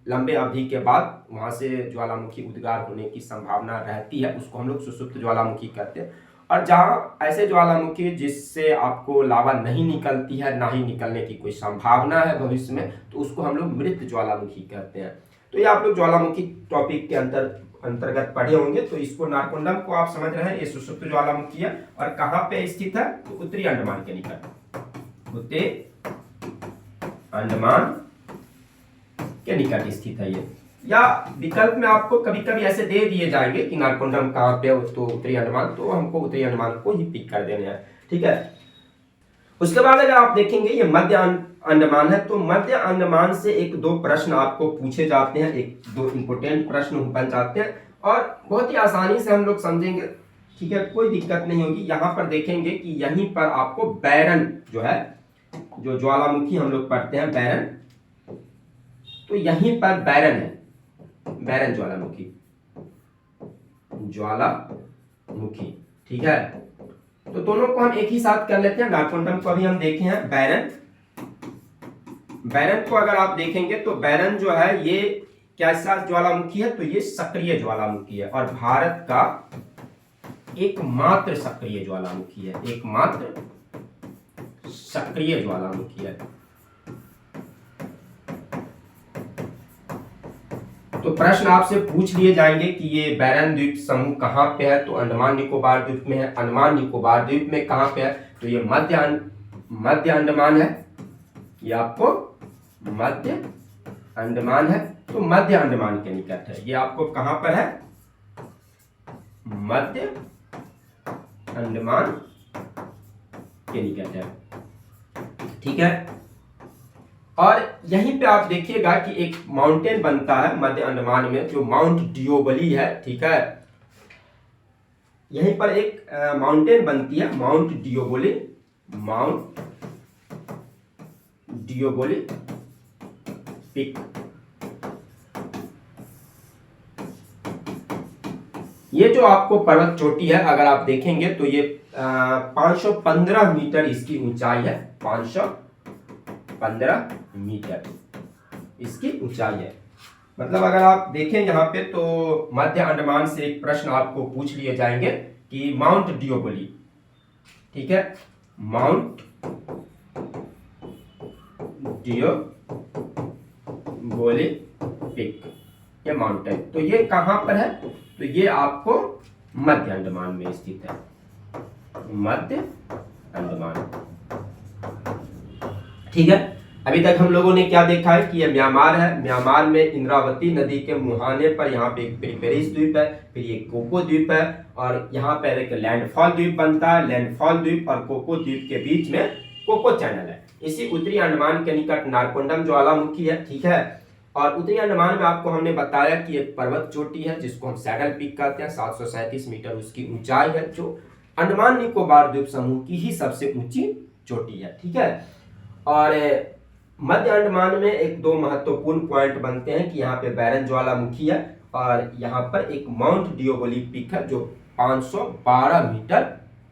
लंबे अवधि के बाद वहां से ज्वालामुखी उद्गार होने की संभावना रहती है, उसको हम लोग सुषुप्त ज्वालामुखी कहते हैं। और जहाँ ऐसे ज्वालामुखी जिससे आपको लावा नहीं निकलती है, ना ही निकलने की कोई संभावना है भविष्य में, तो उसको हम लोग मृत ज्वालामुखी कहते हैं। तो ये आप लोग ज्वालामुखी टॉपिक के अंतर्गत पढ़े होंगे, तो इसको नारकोंडम को आप समझ रहे हैं, ये सुषुप्त ज्वालामुखी है और कहाँ पे स्थित है, तो उत्तरी अंडमान के निकट, उत्तरी अंडमान के निकट स्थित है ये। या विकल्प में आपको कभी कभी ऐसे दे दिए जाएंगे कि नारकोंडम कहाँ पे हो, तो उत्तरी अंडमान, तो हमको उत्तरी अंडमान को ही पिक कर देना है, ठीक है। उसके बाद अगर आप देखेंगे ये मध्य अंडमान है, तो मध्य अंडमान से एक दो प्रश्न आपको पूछे जाते हैं, एक दो इंपोर्टेंट प्रश्न बन जाते हैं और बहुत ही आसानी से हम लोग समझेंगे, ठीक है, कोई दिक्कत नहीं होगी। यहाँ पर देखेंगे कि यहीं पर आपको बैरन जो है, जो ज्वालामुखी हम लोग पढ़ते हैं बैरन, तो यहीं पर बैरन है, बैरन ज्वालामुखी, ज्वालामुखी, ठीक है। तो दोनों को हम एक ही साथ कर लेते हैं। नारकोंडम को अभी हम देखे हैं, बैरन, बैरन को अगर आप देखेंगे तो बैरन जो है ये कैसा ज्वालामुखी है, तो ये सक्रिय ज्वालामुखी है और भारत का एकमात्र सक्रिय ज्वालामुखी है, एकमात्र सक्रिय ज्वालामुखी है। तो प्रश्न आपसे पूछ लिए जाएंगे कि ये बैरन द्वीप समूह कहाँ पे है, तो अंडमान निकोबार द्वीप में है। अंडमान निकोबार द्वीप में कहाँ पे है, तो ये मध्य अंडमान है, ये आपको मध्य अंडमान है, तो मध्य अंडमान के निकट है। ये आपको कहाँ पर है, मध्य अंडमान के निकट है, ठीक है। और यहीं पे आप देखिएगा कि एक माउंटेन बनता है मध्य अंडमान में, जो माउंट डियोबली है, ठीक है। यहीं पर एक माउंटेन बनती है, माउंट डियोबली, माउंट डियोबली पिक। ये जो आपको पर्वत चोटी है, अगर आप देखेंगे तो ये 515 मीटर इसकी ऊंचाई है, 515 मीटर इसकी ऊंचाई है। मतलब अगर आप देखें यहाँ पे तो मध्य अंडमान से एक प्रश्न आपको पूछ लिए जाएंगे कि माउंट डियोबली, ठीक है, माउंट डियोबली पिक, ये माउंटेन, तो ये कहां पर है, तो ये आपको मध्य अंडमान में स्थित है, मध्य अंडमान, ठीक है। अभी तक हम लोगों ने क्या देखा है कि ये म्यांमार है, म्यांमार में इंद्रावती नदी के मुहाने पर यहाँ पे एक प्रिपेरिस द्वीप है, फिर ये कोको द्वीप है, और यहाँ पर एक लैंडफॉल द्वीप बनता है। लैंडफॉल द्वीप और कोको द्वीप के बीच में कोको चैनल है। इसी उत्तरी अंडमान के निकट नारकोंडम ज्वालामुखी है, ठीक है। और उत्तरी अंडमान में आपको हमने बताया कि एक पर्वत चोटी है जिसको हम सैडल पीक कहते हैं, 737 मीटर उसकी ऊंचाई है, जो अंडमान निकोबार द्वीप समूह की ही सबसे ऊंची चोटी है, ठीक है। और मध्य अंडमान में एक दो महत्वपूर्ण पॉइंट बनते हैं कि यहाँ पे बैरन ज्वालामुखी है और यहाँ पर एक माउंट डिओगोली पीक है जो 512 मीटर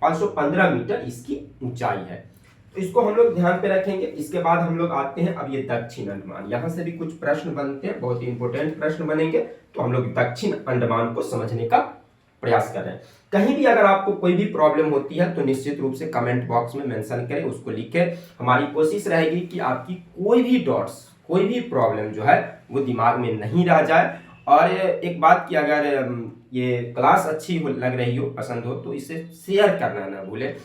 515 मीटर इसकी ऊंचाई है। तो इसको हम लोग ध्यान पे रखेंगे। इसके बाद हम लोग आते हैं अब ये दक्षिण अंडमान, यहाँ से भी कुछ प्रश्न बनते हैं, बहुत ही इंपॉर्टेंट प्रश्न बनेंगे। तो हम लोग दक्षिण अंडमान को समझने का प्रयास कर रहे हैं। कहीं भी अगर आपको कोई भी प्रॉब्लम होती है तो निश्चित रूप से कमेंट बॉक्स में मेंशन करें, उसको लिखें। हमारी कोशिश रहेगी कि आपकी कोई भी डॉट्स, कोई भी प्रॉब्लम जो है वो दिमाग में नहीं रह जाए। और एक बात कि अगर ये क्लास अच्छी लग रही हो, पसंद हो, तो इसे शेयर करना ना भूलें,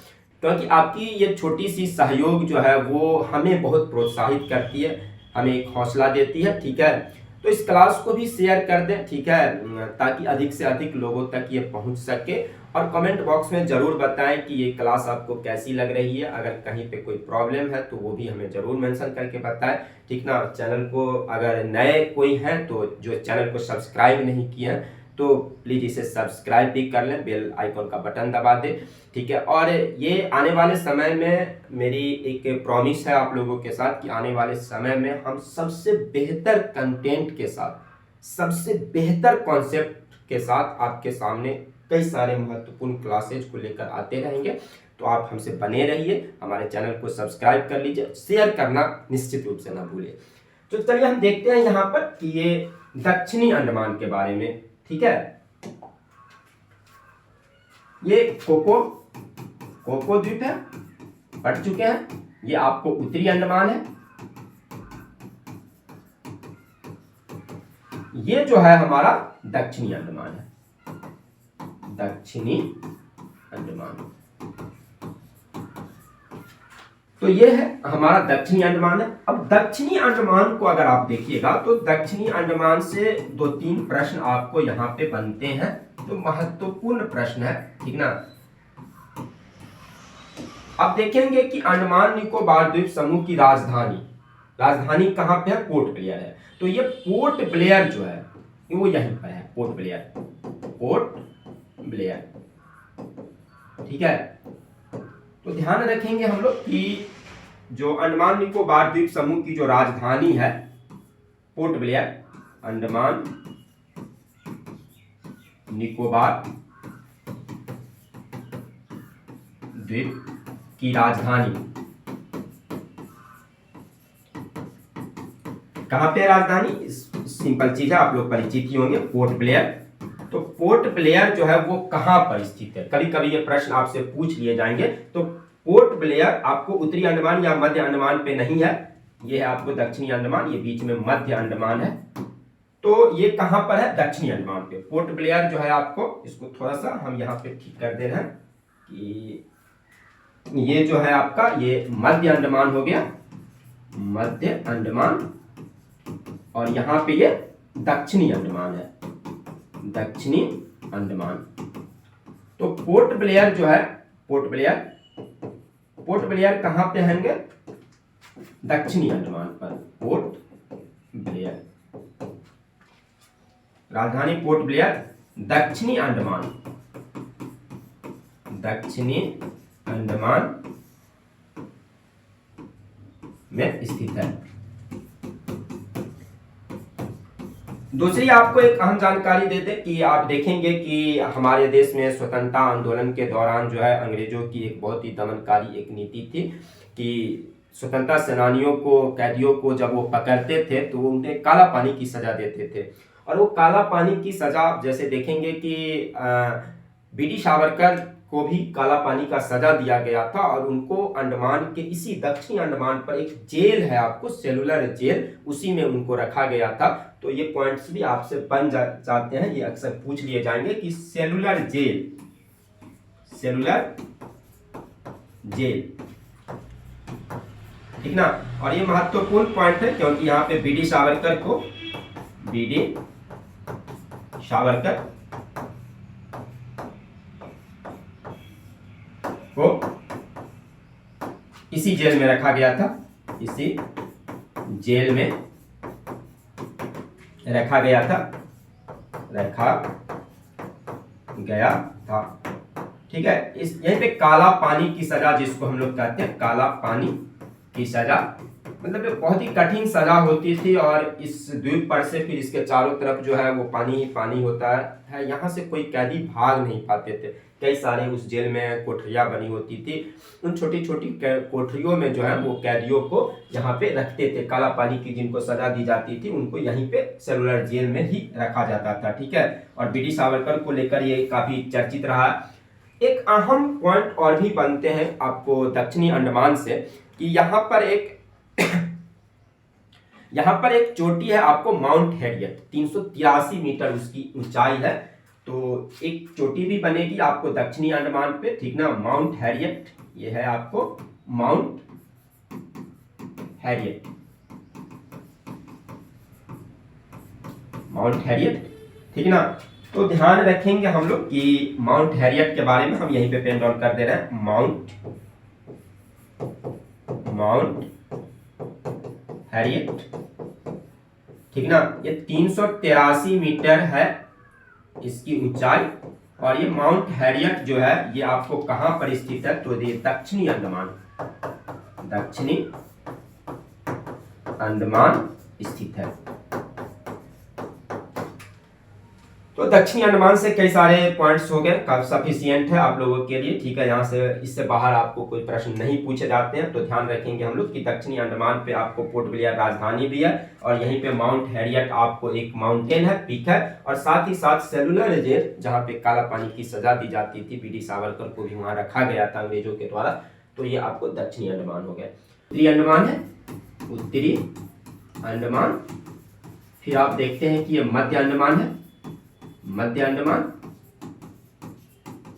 क्योंकि आपकी ये छोटी सी सहयोग जो है वो हमें बहुत प्रोत्साहित करती है, हमें एक हौसला देती है। ठीक है, तो इस क्लास को भी शेयर कर दें, ठीक है, ताकि अधिक से अधिक लोगों तक ये पहुंच सके। और कमेंट बॉक्स में ज़रूर बताएं कि ये क्लास आपको कैसी लग रही है। अगर कहीं पे कोई प्रॉब्लम है तो वो भी हमें ज़रूर मेंशन करके बताएं, ठीक ना। चैनल को अगर नए कोई हैं तो जो चैनल को सब्सक्राइब नहीं किए हैं तो प्लीज़ इसे सब्सक्राइब भी कर लें, बेल आइकॉन का बटन दबा दें, ठीक है। और ये आने वाले समय में मेरी एक प्रॉमिस है आप लोगों के साथ कि आने वाले समय में हम सबसे बेहतर कंटेंट के साथ, सबसे बेहतर कॉन्सेप्ट के साथ आपके सामने कई सारे महत्वपूर्ण क्लासेज को लेकर आते रहेंगे। तो आप हमसे बने रहिए, हमारे चैनल को सब्सक्राइब कर लीजिए, शेयर करना निश्चित रूप से ना भूलिए। तो चलिए हम देखते हैं यहाँ पर कि ये दक्षिणी अंडमान के बारे में, ठीक है। ये कोको द्वीप है, पढ़ चुके हैं। ये आपको उत्तरी अंडमान है। ये जो है हमारा दक्षिणी अंडमान है, दक्षिणी अंडमान। तो ये है हमारा दक्षिणी अंडमान है। अब दक्षिणी अंडमान को अगर आप देखिएगा तो दक्षिणी अंडमान से दो तीन प्रश्न आपको यहाँ पे बनते हैं, तो महत्वपूर्ण प्रश्न है, ठीक ना। आप देखेंगे कि अंडमान निकोबार द्वीप समूह की राजधानी कहाँ पे है? पोर्ट ब्लेयर है। तो ये पोर्ट ब्लेयर जो है वो यहीं पर है, पोर्ट ब्लेयर, ठीक है। तो ध्यान रखेंगे हम लोग कि जो अंडमान निकोबार द्वीप समूह की जो राजधानी है पोर्ट ब्लेयर, अंडमान निकोबार द्वीप की राजधानी कहां पे राजधानी? सिंपल चीज है, आप लोग परिचित ही होंगे, पोर्ट ब्लेयर। तो पोर्ट ब्लेयर जो है वो कहां पर स्थित है? कभी कभी ये प्रश्न आपसे पूछ लिए जाएंगे। तो पोर्ट ब्लेयर आपको उत्तरी अंडमान या मध्य अंडमान पे नहीं है, ये है आपको दक्षिणी अंडमान, ये बीच में मध्य अंडमान है। तो ये कहां पर है? दक्षिणी अंडमान पे। पोर्ट ब्लेयर जो है आपको, इसको थोड़ा सा हम यहाँ पे ठीक कर दे रहे हैं कि ये जो है आपका ये मध्य अंडमान हो गया, मध्य अंडमान, और यहाँ पे ये दक्षिणी अंडमान है, दक्षिणी अंडमान। तो पोर्ट ब्लेयर जो है, पोर्ट ब्लेयर कहां पे होंगे? दक्षिणी अंडमान पर, पोर्ट ब्लेयर, राजधानी पोर्ट ब्लेयर, दक्षिणी अंडमान में स्थित है। दूसरी आपको एक अहम जानकारी देते कि आप देखेंगे कि हमारे देश में स्वतंत्रता आंदोलन के दौरान जो है अंग्रेजों की एक बहुत ही दमनकारी एक नीति थी कि स्वतंत्रता सेनानियों को, कैदियों को जब वो पकड़ते थे तो उन्हें काला पानी की सजा देते थे। और वो काला पानी की सजा जैसे देखेंगे कि बीडी सावरकर को भी काला पानी का सजा दिया गया था, और उनको अंडमान के इसी दक्षिणी अंडमान पर एक जेल है आपको, सेलुलर जेल, उसी में उनको रखा गया था। तो ये पॉइंट्स भी आपसे बन जाते हैं, ये अक्सर पूछ लिए जाएंगे कि सेलुलर जेल, ठीक ना। और ये महत्वपूर्ण पॉइंट है क्योंकि यहाँ पे बीडी सावरकर को इसी जेल में रखा गया था, इसी जेल में रखा गया था, ठीक है। इस यहीं पे काला पानी की सजा जिसको हम लोग कहते हैं, काला पानी की सजा मतलब ये बहुत ही कठिन सजा होती थी और इस द्वीप पर से फिर इसके चारों तरफ जो है वो पानी ही पानी होता है। यहाँ से कोई कैदी भाग नहीं पाते थे। कई सारे उस जेल में कोठरियाँ बनी होती थी। उन छोटी छोटी कोठरियों में जो है वो कैदियों को यहाँ पे रखते थे। काला पानी की जिनको सजा दी जाती थी उनको यहीं पे सेलुलर जेल में ही रखा जाता था, ठीक है। और बी डी सावरकर को लेकर ये काफी चर्चित रहा। एक अहम पॉइंट और भी बनते हैं आपको दक्षिणी अंडमान से कि यहाँ पर एक चोटी है आपको माउंट हैरियट, 383 मीटर उसकी ऊंचाई है। तो एक चोटी भी बनेगी आपको दक्षिणी अंडमान पे, ठीक ना, माउंट हैरियट। ये है आपको माउंट हैरियट, माउंट हैरियट, ठीक ना। तो ध्यान रखेंगे हम लोग कि माउंट हैरियट के बारे में हम यहीं पे पेन डाउन कर दे रहे हैं। माउंट हैरियट, ठीक ना। ये 383 मीटर है इसकी ऊंचाई। और ये माउंट हैरियट जो है ये आपको कहां पर स्थित है, तो ये दक्षिणी अंडमान, दक्षिणी अंडमान स्थित है। तो दक्षिणी अंडमान से कई सारे पॉइंट्स हो गए, काफी सफिशिएंट है आप लोगों के लिए, ठीक है। यहाँ से इससे बाहर आपको कोई प्रश्न नहीं पूछे जाते हैं। तो ध्यान रखेंगे हम लोग कि दक्षिणी अंडमान पे आपको पोर्ट ब्लेयर राजधानी भी है और यहीं पे माउंट हैरियट आपको एक माउंटेन है, पीक है। और साथ ही साथ सेलुलर जेल जहाँ पे काला पानी की सजा दी जाती थी, बी डी सावरकर को भी वहां रखा गया था अंग्रेजों के द्वारा। तो ये आपको दक्षिणी अंडमान हो गया। उत्तरी अंडमान है, उत्तरी अंडमान। फिर आप देखते हैं कि ये मध्य अंडमान है, मध्य अंडमान।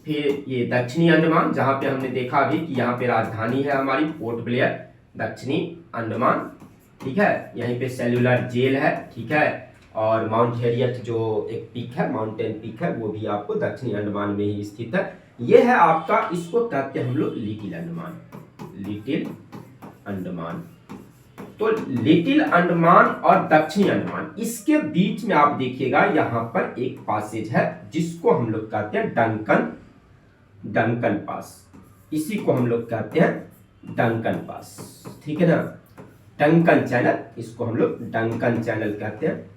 फिर ये दक्षिणी अंडमान जहां पे हमने देखा अभी कि यहाँ पे राजधानी है हमारी पोर्ट ब्लेयर, दक्षिणी अंडमान, ठीक है। यहीं पे सेल्यूलर जेल है, ठीक है। और माउंट हैरियट जो एक पीक है, माउंटेन पीक है, वो भी आपको दक्षिणी अंडमान में ही स्थित है। ये है आपका, इसको कहते हैं हम लोग लिटिल अंडमान, लिटिल अंडमान। तो लिटिल अंडमान और दक्षिणी अंडमान, इसके बीच में आप देखिएगा यहां पर एक पासेज है जिसको हम लोग कहते हैं डंकन पास। इसी को हम लोग कहते हैं डंकन पास, ठीक है ना। डंकन चैनल, इसको हम लोग डंकन चैनल कहते हैं,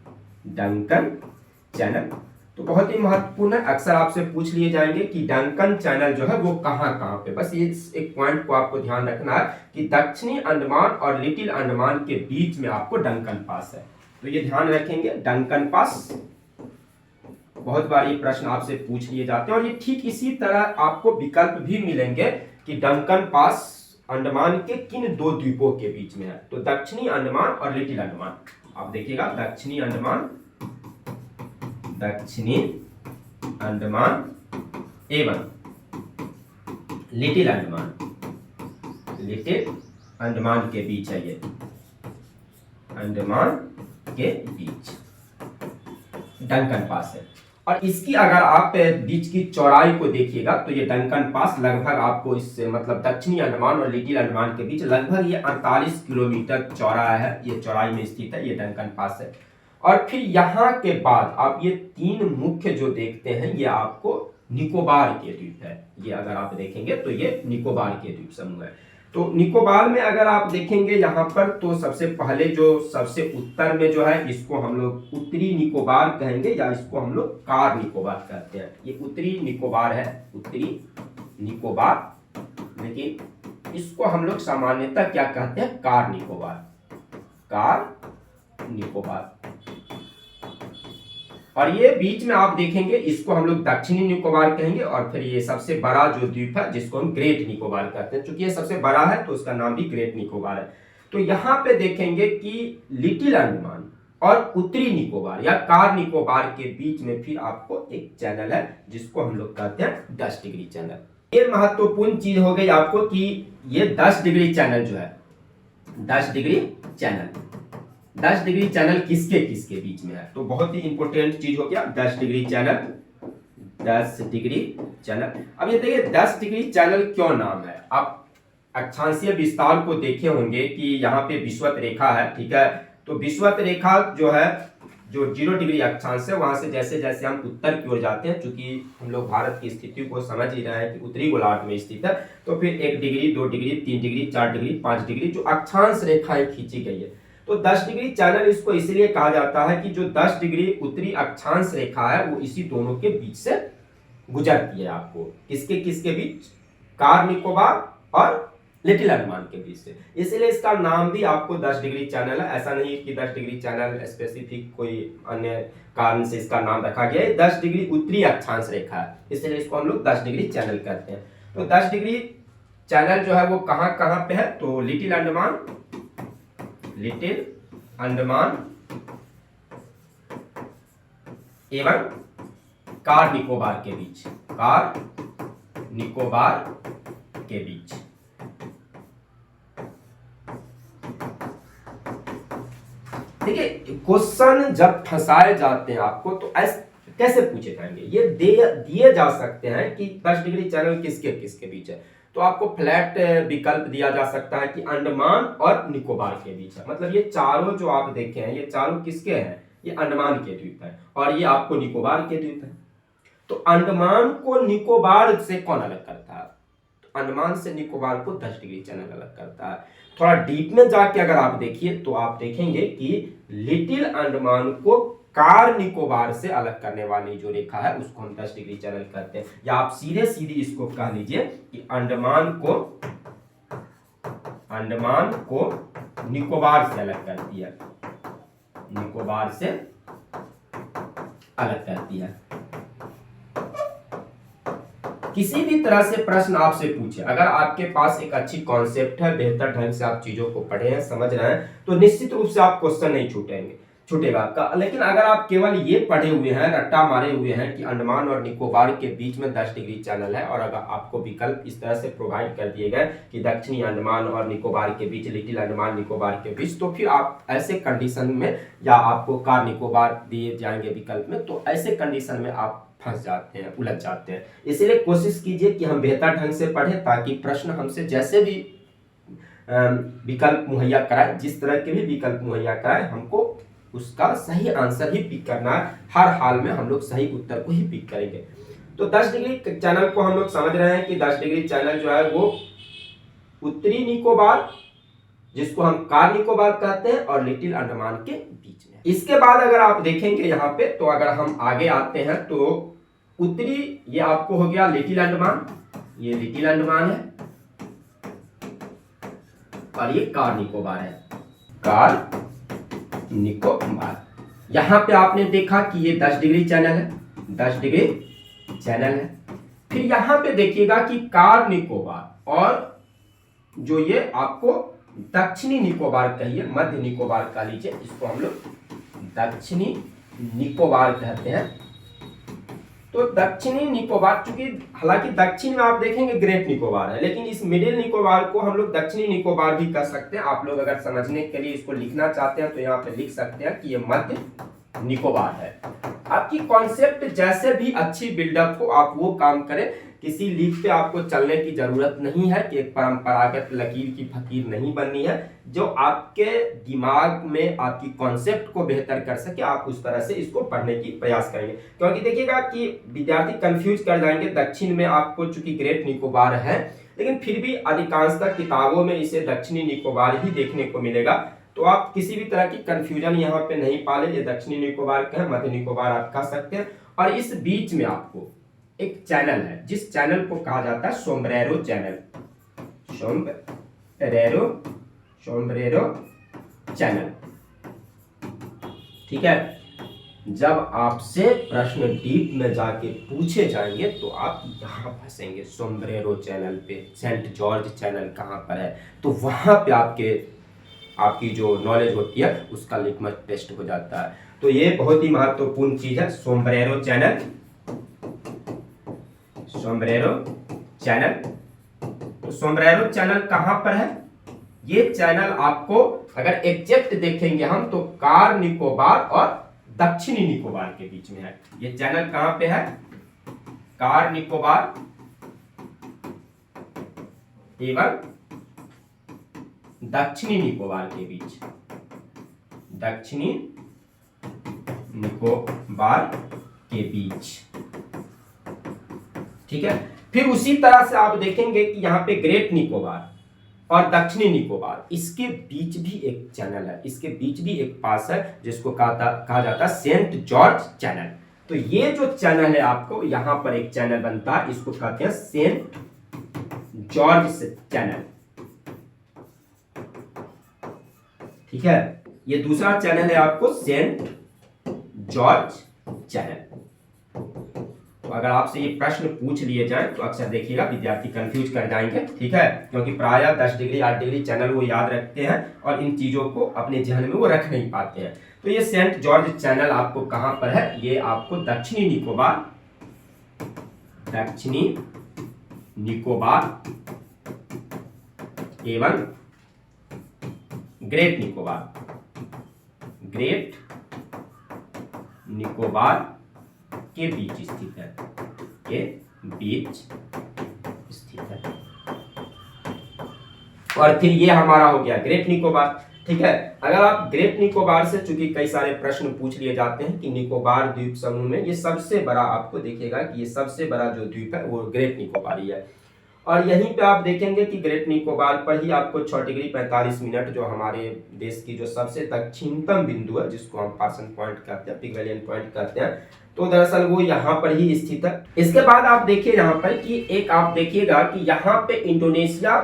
डंकन चैनल। तो बहुत ही महत्वपूर्ण है, अक्सर आपसे पूछ लिए जाएंगे कि डंकन चैनल जो है वो कहां पे। बस ये एक पॉइंट को आपको ध्यान रखना है कि दक्षिणी अंडमान और लिटिल अंडमान के बीच में आपको डंकन पास है। तो ये ध्यान रखेंगे, डंकन पास। बहुत बार ये प्रश्न आपसे पूछ लिए जाते हैं और ये ठीक इसी तरह आपको विकल्प भी मिलेंगे कि डंकन पास अंडमान के किन दो द्वीपों के बीच में है। तो दक्षिणी अंडमान और लिटिल अंडमान, आप देखिएगा दक्षिणी अंडमान, दक्षिणी अंडमान एवं लिटिल अंडमान, लिटिल अंडमान के बीच है ये, अंडमान के बीच डंकन पास है। और इसकी अगर आप बीच की चौड़ाई को देखिएगा तो ये डंकन पास लगभग आपको इससे मतलब दक्षिणी अंडमान और लिटिल अंडमान के बीच लगभग ये 48 किलोमीटर चौड़ा है, ये चौड़ाई में स्थित है, ये डंकन पास है। और फिर यहाँ के बाद आप ये तीन मुख्य जो देखते हैं ये आपको निकोबार के द्वीप है। ये अगर आप देखेंगे तो ये निकोबार के द्वीप समूह है। तो निकोबार में अगर आप देखेंगे यहाँ पर तो सबसे पहले जो सबसे उत्तर में जो है इसको हम लोग उत्तरी निकोबार कहेंगे या इसको हम लोग कार निकोबार कहते हैं। ये उत्तरी निकोबार है, उत्तरी निकोबार, लेकिन इसको हम लोग सामान्यतः क्या कहते हैं, कार निकोबार, कार निकोबार। और ये बीच में आप देखेंगे इसको हम लोग दक्षिणी निकोबार कहेंगे। और फिर ये सबसे बड़ा जो द्वीप है जिसको हम ग्रेट निकोबार कहते हैं, क्योंकि ये सबसे बड़ा है तो उसका नाम भी ग्रेट निकोबार है। तो यहाँ पे देखेंगे कि लिटिल अंडमान और उत्तरी निकोबार या कार निकोबार के बीच में फिर आपको एक चैनल है जिसको हम लोग कहते हैं 10 डिग्री चैनल। ये महत्वपूर्ण चीज हो गई आपको कि ये 10 डिग्री चैनल जो है, 10 डिग्री चैनल, 10 डिग्री चैनल किसके किसके बीच में है, तो बहुत ही इंपॉर्टेंट चीज हो गया 10 डिग्री चैनल, 10 डिग्री चैनल। अब ये देखिए 10 डिग्री चैनल क्यों नाम है। आप अक्षांशीय विस्तार को देखे होंगे कि यहाँ पे विषुवत रेखा है, ठीक है। तो विषुवत रेखा जो है जो 0 डिग्री अक्षांश है वहां से जैसे जैसे हम उत्तर की ओर जाते हैं, चूंकि हम लोग भारत की स्थिति को समझ ही रहे हैं कि उत्तरी गोलार्ध में स्थित है, तो फिर 1 degree 2 degree 3 degree 4 degree 5 degree जो अक्षांश रेखाएं खींची गई है। तो 10 डिग्री चैनल इसको इसलिए कहा जाता है कि जो 10 डिग्री उत्तरी अक्षांश रेखा है वो इसी दोनों के बीच से गुजरती है। आपको किसके किसके बीच? कार निकोबार और लिटिल अंडमान के बीच से, इसलिए इसका नाम भी आपको 10 डिग्री चैनल है। ऐसा नहीं कि 10 डिग्री चैनल स्पेसिफिक कोई अन्य कारण से इसका नाम रखा गया है। 10 डिग्री उत्तरी अक्षांश रेखा है, इसलिए इसको हम लोग 10 डिग्री चैनल कहते हैं। तो 10 डिग्री चैनल जो है वो कहां कहां पे है? तो लिटिल अंडमान एवं कार निकोबार के बीच, कार निकोबार के बीच। देखिए, क्वेश्चन जब फंसाए जाते हैं आपको तो ऐसे कैसे पूछे जाएंगे? ये दिए जा सकते हैं कि 10 डिग्री चैनल किसके किसके बीच है, तो आपको फ्लैट विकल्प दिया जा सकता है कि अंडमान और निकोबार के बीच है। मतलब ये चारों जो आप देखे हैं ये चारों किसके हैं? ये अंडमान के द्वीप है और ये आपको निकोबार के द्वीप है। तो अंडमान को निकोबार से कौन अलग करता है? तो अंडमान से निकोबार को 10 डिग्री चैनल अलग करता है। थोड़ा डीप में जाके अगर आप देखिए तो आप देखेंगे कि लिटिल अंडमान को कार निकोबार से अलग करने वाली जो रेखा है उसको हम 10 डिग्री चैनल कहते हैं। या आप सीधे सीधे इसको कह लीजिए कि अंडमान को निकोबार से अलग करती है, निकोबार से अलग करती है। किसी भी तरह से प्रश्न आपसे पूछे, अगर आपके पास एक अच्छी कॉन्सेप्ट है, बेहतर ढंग से आप चीजों को पढ़े हैं, समझ रहे हैं, तो निश्चित रूप से आप क्वेश्चन नहीं छूटेगा आपका। लेकिन अगर आप केवल ये पढ़े हुए हैं, रट्टा मारे हुए हैं कि अंडमान और निकोबार के बीच में 10 डिग्री चैनल है, और अगर आपको विकल्प इस तरह से प्रोवाइड कर दिए गए कि दक्षिणी अंडमान और निकोबार के बीच, लिटिल अंडमान निकोबार के बीच, तो फिर आप ऐसे कंडीशन में, या आपको कार निकोबार दिए जाएंगे विकल्प में, तो ऐसे कंडीशन में आप फंस जाते हैं, उलझ जाते हैं। इसलिए कोशिश कीजिए कि हम बेहतर ढंग से पढ़ें, ताकि प्रश्न हमसे जैसे भी विकल्प मुहैया कराए, जिस तरह के भी विकल्प मुहैया कराए, हमको उसका सही आंसर ही पिक करना है। हर हाल में हम लोग सही उत्तर को ही पिक करेंगे। तो 10 डिग्री चैनल को हम लोग समझ रहे हैं कि 10 डिग्री चैनल जो है वो उत्तरी निकोबार, जिसको हम कार निकोबार कहते हैं, और लिटिल अंडमान के बीच में। इसके बाद अगर आप देखेंगे यहाँ पे, तो अगर हम आगे आते हैं तो उत्तरी, ये आपको हो गया लिटिल अंडमान, ये लिटिल अंडमान है, और ये कार निकोबार है, कार निकोबार। यहां पे आपने देखा कि ये 10 डिग्री चैनल है, 10 डिग्री चैनल है। फिर यहां पे देखिएगा कि कार निकोबार, और जो ये आपको दक्षिणी निकोबार कहिए, मध्य निकोबार कह लीजिए, इसको हम लोग दक्षिणी निकोबार कहते हैं। तो दक्षिणी निकोबार, चूंकि हालांकि दक्षिण में आप देखेंगे ग्रेट निकोबार है, लेकिन इस मिडिल निकोबार को हम लोग दक्षिणी निकोबार भी कह सकते हैं। आप लोग अगर समझने के लिए इसको लिखना चाहते हैं तो यहाँ पे लिख सकते हैं कि ये मध्य निकोबार है। आपकी कॉन्सेप्ट जैसे भी अच्छी बिल्डअप हो, आप वो काम करें। किसी लीक पे आपको चलने की जरूरत नहीं है कि एक परंपरागत लकीर की फकीर नहीं बननी है। जो आपके दिमाग में आपकी कॉन्सेप्ट को बेहतर कर सके, आप उस तरह से इसको पढ़ने की प्रयास करेंगे। क्योंकि देखिएगा कि विद्यार्थी कंफ्यूज कर जाएंगे। दक्षिण में आपको चूंकि ग्रेट निकोबार है, लेकिन फिर भी अधिकांशतः किताबों में इसे दक्षिणी निकोबार ही देखने को मिलेगा। तो आप किसी भी तरह की कंफ्यूजन यहाँ पे नहीं पाले। ये दक्षिणी निकोबार का है, मध्य निकोबार आप कह सकते हैं। और इस बीच में आपको एक चैनल है, जिस चैनल को कहा जाता है सोम्ब्रेरो चैनल, सोम्ब्रेरो चैनल। ठीक है, जब आपसे प्रश्न डीप में जाके पूछे जाएंगे तो आप यहाँ फंसेंगे, सोम्ब्रेरो चैनल पे। सेंट जॉर्ज चैनल कहाँ पर है, तो वहां पे आपकी जो नॉलेज होती है उसका लिटमस टेस्ट हो जाता है। तो ये बहुत ही महत्वपूर्ण चीज है, सोम्ब्रेरो चैनल, सोम्ब्रेरो चैनल। तो सोम्ब्रेरो चैनल कहां पर है? ये चैनल आपको अगर एग्जैक्ट देखेंगे हम तो कार निकोबार और दक्षिणी निकोबार के बीच में है। ये चैनल कहां पे है? कार निकोबार एवं दक्षिणी निकोबार के बीच, दक्षिणी निकोबार के बीच। ठीक है, फिर उसी तरह से आप देखेंगे कि यहाँ पे ग्रेट निकोबार और दक्षिणी निकोबार, इसके बीच भी एक चैनल है, इसके बीच भी एक पास है जिसको कहा जाता है सेंट जॉर्ज चैनल। तो ये जो चैनल है आपको यहां पर एक चैनल बनता है, इसको कहते हैं सेंट जॉर्ज चैनल। ठीक है, ये दूसरा चैनल है आपको सेंट जॉर्ज चैनल। तो अगर आपसे ये प्रश्न पूछ लिए जाए तो अक्सर देखिएगा विद्यार्थी कंफ्यूज कर जाएंगे। ठीक है, क्योंकि प्रायः 10 डिग्री 8 डिग्री चैनल वो याद रखते हैं और इन चीजों को अपने जहन में वो रख नहीं पाते हैं। तो ये सेंट जॉर्ज चैनल आपको कहां पर है, ये आपको दक्षिणी निकोबार एवं ग्रेट निकोबार के बीच स्थित है, के बीच स्थित है। और फिर ये हमारा हो गया ग्रेट निकोबार। ठीक है, अगर आप ग्रेट निकोबार से, चूंकि कई सारे प्रश्न पूछ लिए जाते हैं कि निकोबार द्वीप समूह में ये सबसे बड़ा, आपको देखिएगा कि ये सबसे बड़ा जो द्वीप है वो ग्रेट निकोबार ही है। और यहीं पे आप देखेंगे कि ग्रेट निकोबार पर ही आपको 6 डिग्री 45 मिनट जो हमारे देश की जो सबसे दक्षिणतम बिंदु है, जिसको हम पार्सन पॉइंट कहते हैं, पिग्मलियन पॉइंट कहते हैं, तो दरअसल वो यहाँ पर ही स्थित है। इसके बाद आप देखिए यहाँ पर कि एक आप देखिएगा कि यहाँ पे इंडोनेशिया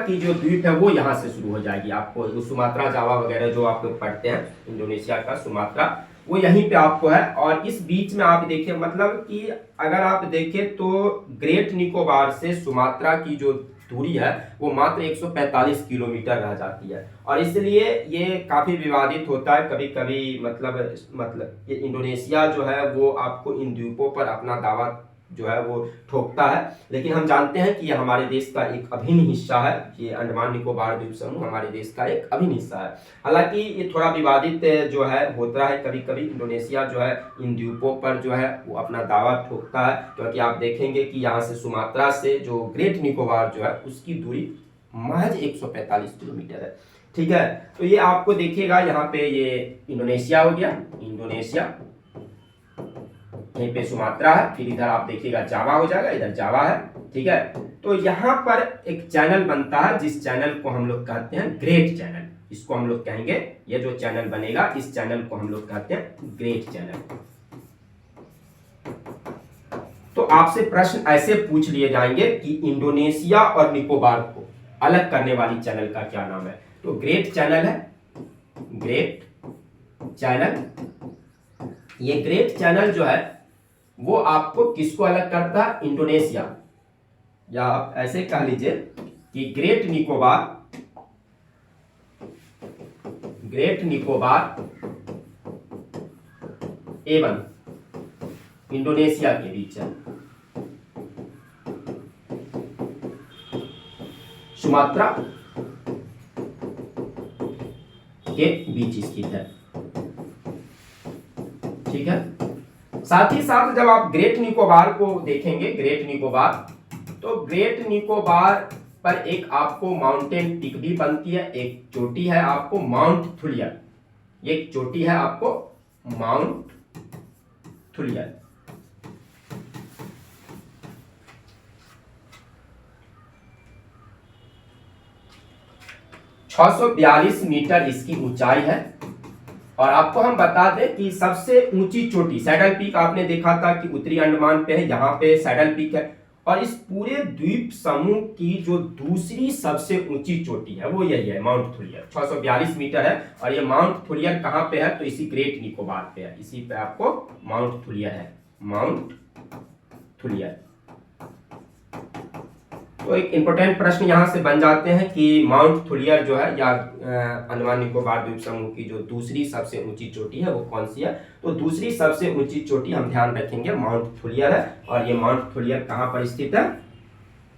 की जो द्वीप है वो यहाँ से शुरू हो जाएगी। आपको सुमात्रा, जावा वगैरह जो आप लोग पढ़ते हैं, इंडोनेशिया का सुमात्रा वो यहीं पे आपको है। और इस बीच में आप देखिए, मतलब कि अगर आप देखें तो ग्रेट निकोबार से सुमात्रा की जो दूरी है वो मात्र 145 किलोमीटर रह जाती है। और इसलिए ये काफी विवादित होता है कभी कभी, मतलब ये इंडोनेशिया जो है वो आपको इन द्वीपों पर अपना दावा जो है वो ठोकता है, लेकिन हम जानते हैं कि ये हमारे देश का एक अभिन्न हिस्सा है। ये अंडमान निकोबार द्वीप समूह हमारे देश का एक अभिन्न हिस्सा है। हालांकि ये थोड़ा विवादित जो है होता है कभी कभी, इंडोनेशिया जो है इन द्वीपों पर जो है वो अपना दावा ठोकता है, क्योंकि आप देखेंगे कि यहाँ से सुमात्रा से जो ग्रेट निकोबार जो है उसकी दूरी महज 145 किलोमीटर है। ठीक है, तो ये आपको देखिएगा यहाँ पे ये इंडोनेशिया हो गया, इंडोनेशिया, यहीं पे सुमात्रा है, फिर इधर आप देखिएगा जावा हो जाएगा, इधर जावा है। ठीक है, तो यहाँ पर एक चैनल बनता है जिस चैनल को हम लोग कहते हैं ग्रेट चैनल। इसको हम लोग कहेंगे, ये जो चैनल बनेगा इस चैनल को हम लोग कहते हैं ग्रेट चैनल। तो आपसे प्रश्न ऐसे पूछ लिए जाएंगे कि इंडोनेशिया और निकोबार को अलग करने वाली चैनल का क्या नाम है, तो ग्रेट चैनल है, ग्रेट चैनल। ये ग्रेट चैनल जो है वो आपको किसको अलग करता है, इंडोनेशिया, या आप ऐसे कह लीजिए कि ग्रेट निकोबार एवं इंडोनेशिया के बीच है, सुमात्रा के बीच स्थित है। ठीक है, साथ ही साथ जब आप ग्रेट निकोबार को देखेंगे, ग्रेट निकोबार, तो ग्रेट निकोबार पर एक आपको माउंटेन पीक भी बनती है, एक चोटी है आपको माउंट थुलियर, एक चोटी है आपको माउंट थुलियर। (642 मीटर इसकी ऊंचाई है। और आपको हम बता दें कि सबसे ऊंची चोटी सैडल पीक, आपने देखा था कि उत्तरी अंडमान पे है, यहाँ पे सैडल पीक है। और इस पूरे द्वीप समूह की जो दूसरी सबसे ऊंची चोटी है वो यही है, माउंट थुलियर, 642 मीटर है। और ये माउंट थुलियर कहाँ पे है, तो इसी ग्रेट निकोबार पे है, इसी पे आपको माउंट थुलियर है, माउंट थुलियर। तो एक इंपॉर्टेंट प्रश्न यहां से बन जाते हैं कि माउंट थुलियर जो है, या अंडमान निकोबार द्वीप समूह की जो दूसरी सबसे ऊंची चोटी है वो कौन सी है, तो दूसरी सबसे ऊंची चोटी हम ध्यान रखेंगे माउंट थुलियर है। और ये माउंट थुलियर कहां पर स्थित है,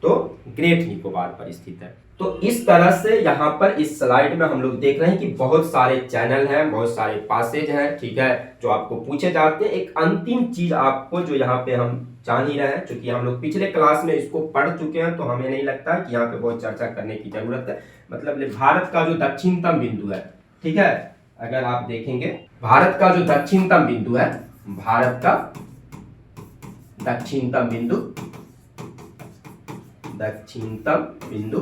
तो ग्रेट निकोबार पर स्थित है। तो इस तरह से यहाँ पर इस स्लाइड में हम लोग देख रहे हैं कि बहुत सारे चैनल हैं, बहुत सारे पासेज हैं, ठीक है, जो आपको पूछे जाते हैं। एक अंतिम चीज आपको जो यहाँ पे हम जान ही रहे हैं, क्योंकि हम लोग पिछले क्लास में इसको पढ़ चुके हैं, तो हमें नहीं लगता कि यहाँ पे बहुत चर्चा करने की जरूरत है। मतलब भारत का जो दक्षिणतम बिंदु है, ठीक है, अगर आप देखेंगे भारत का जो दक्षिणतम बिंदु है, भारत का दक्षिणतम बिंदु, दक्षिणतम बिंदु,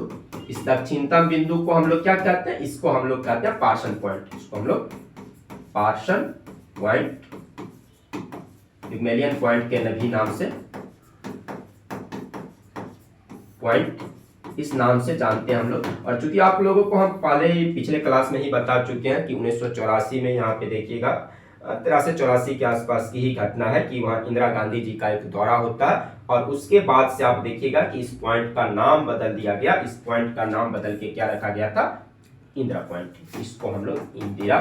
इस दक्षिणतम बिंदु को हम लोग क्या कहते हैं, इसको हम लोग कहते हैं पार्सन पॉइंट, इसको हम लोग पार्सन पॉइंट, पिग्मेलियन पॉइंट के भी नाम से, पॉइंट इस नाम से जानते हैं हम लोग। और चूंकि आप लोगों को हम पहले ही पिछले क्लास में ही बता चुके हैं कि 1984 में यहाँ पे देखिएगा 83-84 के आसपास की ही घटना है कि वहाँ इंदिरा गांधी जी का एक दौरा होता है और उसके बाद से आप देखिएगा कि इस पॉइंट का नाम बदल दिया गया, इस पॉइंट का नाम बदल के क्या रखा गया था, इंदिरा पॉइंट, इसको हम लोग इंदिरा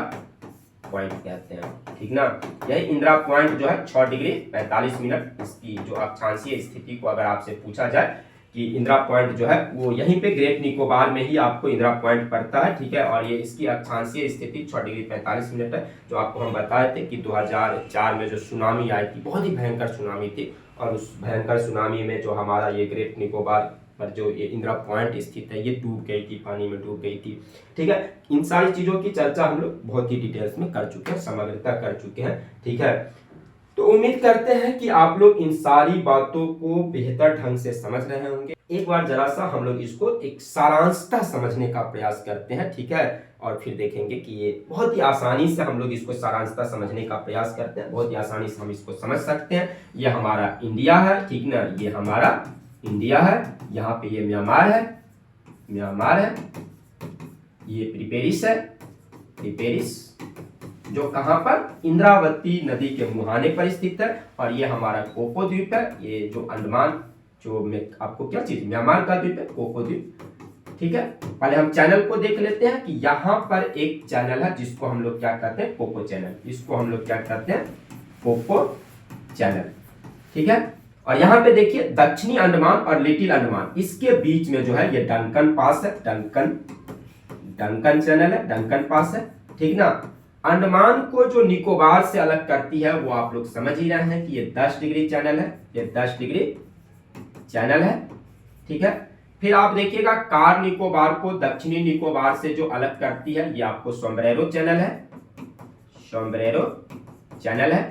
पॉइंट कहते हैं, ठीक ना। यही इंदिरा पॉइंट जो है 6 डिग्री 45 मिनट, इसकी जो अक्षांशीय स्थिति को अगर आपसे पूछा जाए कि इंदिरा पॉइंट जो है वो यहीं पे ग्रेट निकोबार में ही आपको इंदिरा पॉइंट पड़ता है, ठीक है। और ये इसकी अक्षांशीय स्थिति 6 डिग्री 45 मिनट है, जो आपको हम बताए थे कि 2004 में जो सुनामी आई थी, बहुत ही भयंकर सुनामी थी, और उस भयंकर सुनामी में जो हमारा ये ग्रेट निकोबार पर जो ये इंदिरा पॉइंट स्थित है ये डूब गई थी, पानी में डूब गई थी, ठीक है। इन सारी चीज़ों की चर्चा हम लोग बहुत ही डिटेल्स में कर चुके हैं, समग्रता कर चुके हैं, ठीक है। तो उम्मीद करते हैं कि आप लोग इन सारी बातों को बेहतर ढंग से समझ रहे होंगे। एक बार जरा सा हम लोग इसको एक सारांशतः समझने का प्रयास करते हैं, ठीक है, और फिर देखेंगे कि ये बहुत ही आसानी से हम लोग इसको सारांशतः समझने का प्रयास करते हैं, बहुत ही आसानी से हम इसको समझ सकते हैं। ये हमारा इंडिया है, ठीक ना, ये हमारा इंडिया है, यहाँ पे ये म्यांमार है, म्यांमार है, ये प्रिपेरिस है, प्रिपेरिस जो कहाँ पर, इंद्रावती नदी के मुहाने पर स्थित है, और ये हमारा कोको द्वीप है, ये जो अंडमान, जो मैं आपको क्या चीज, म्यांमार का द्वीप है, कोको द्वीप, ठीक है। पहले हम चैनल को देख लेते हैं कि यहाँ पर एक चैनल है जिसको हम लोग क्या कहते हैं, कोको चैनल, इसको हम लोग क्या कहते हैं, कोको चैनल, ठीक है। और यहाँ पे देखिए दक्षिणी अंडमान और लिटिल अंडमान, इसके बीच में जो है ये डंकन पास है, डंकन चैनल है, डंकन पास है, ठीक ना। अंडमान को जो निकोबार से अलग करती है वो आप लोग समझ ही रहे हैं कि ये 10 डिग्री चैनल है, ये 10 डिग्री चैनल है, ठीक है। फिर आप देखिएगा कार निकोबार को दक्षिणी निकोबार से जो अलग करती है ये आपको सोम्ब्रेरो चैनल है, सोम्ब्रेरो चैनल है,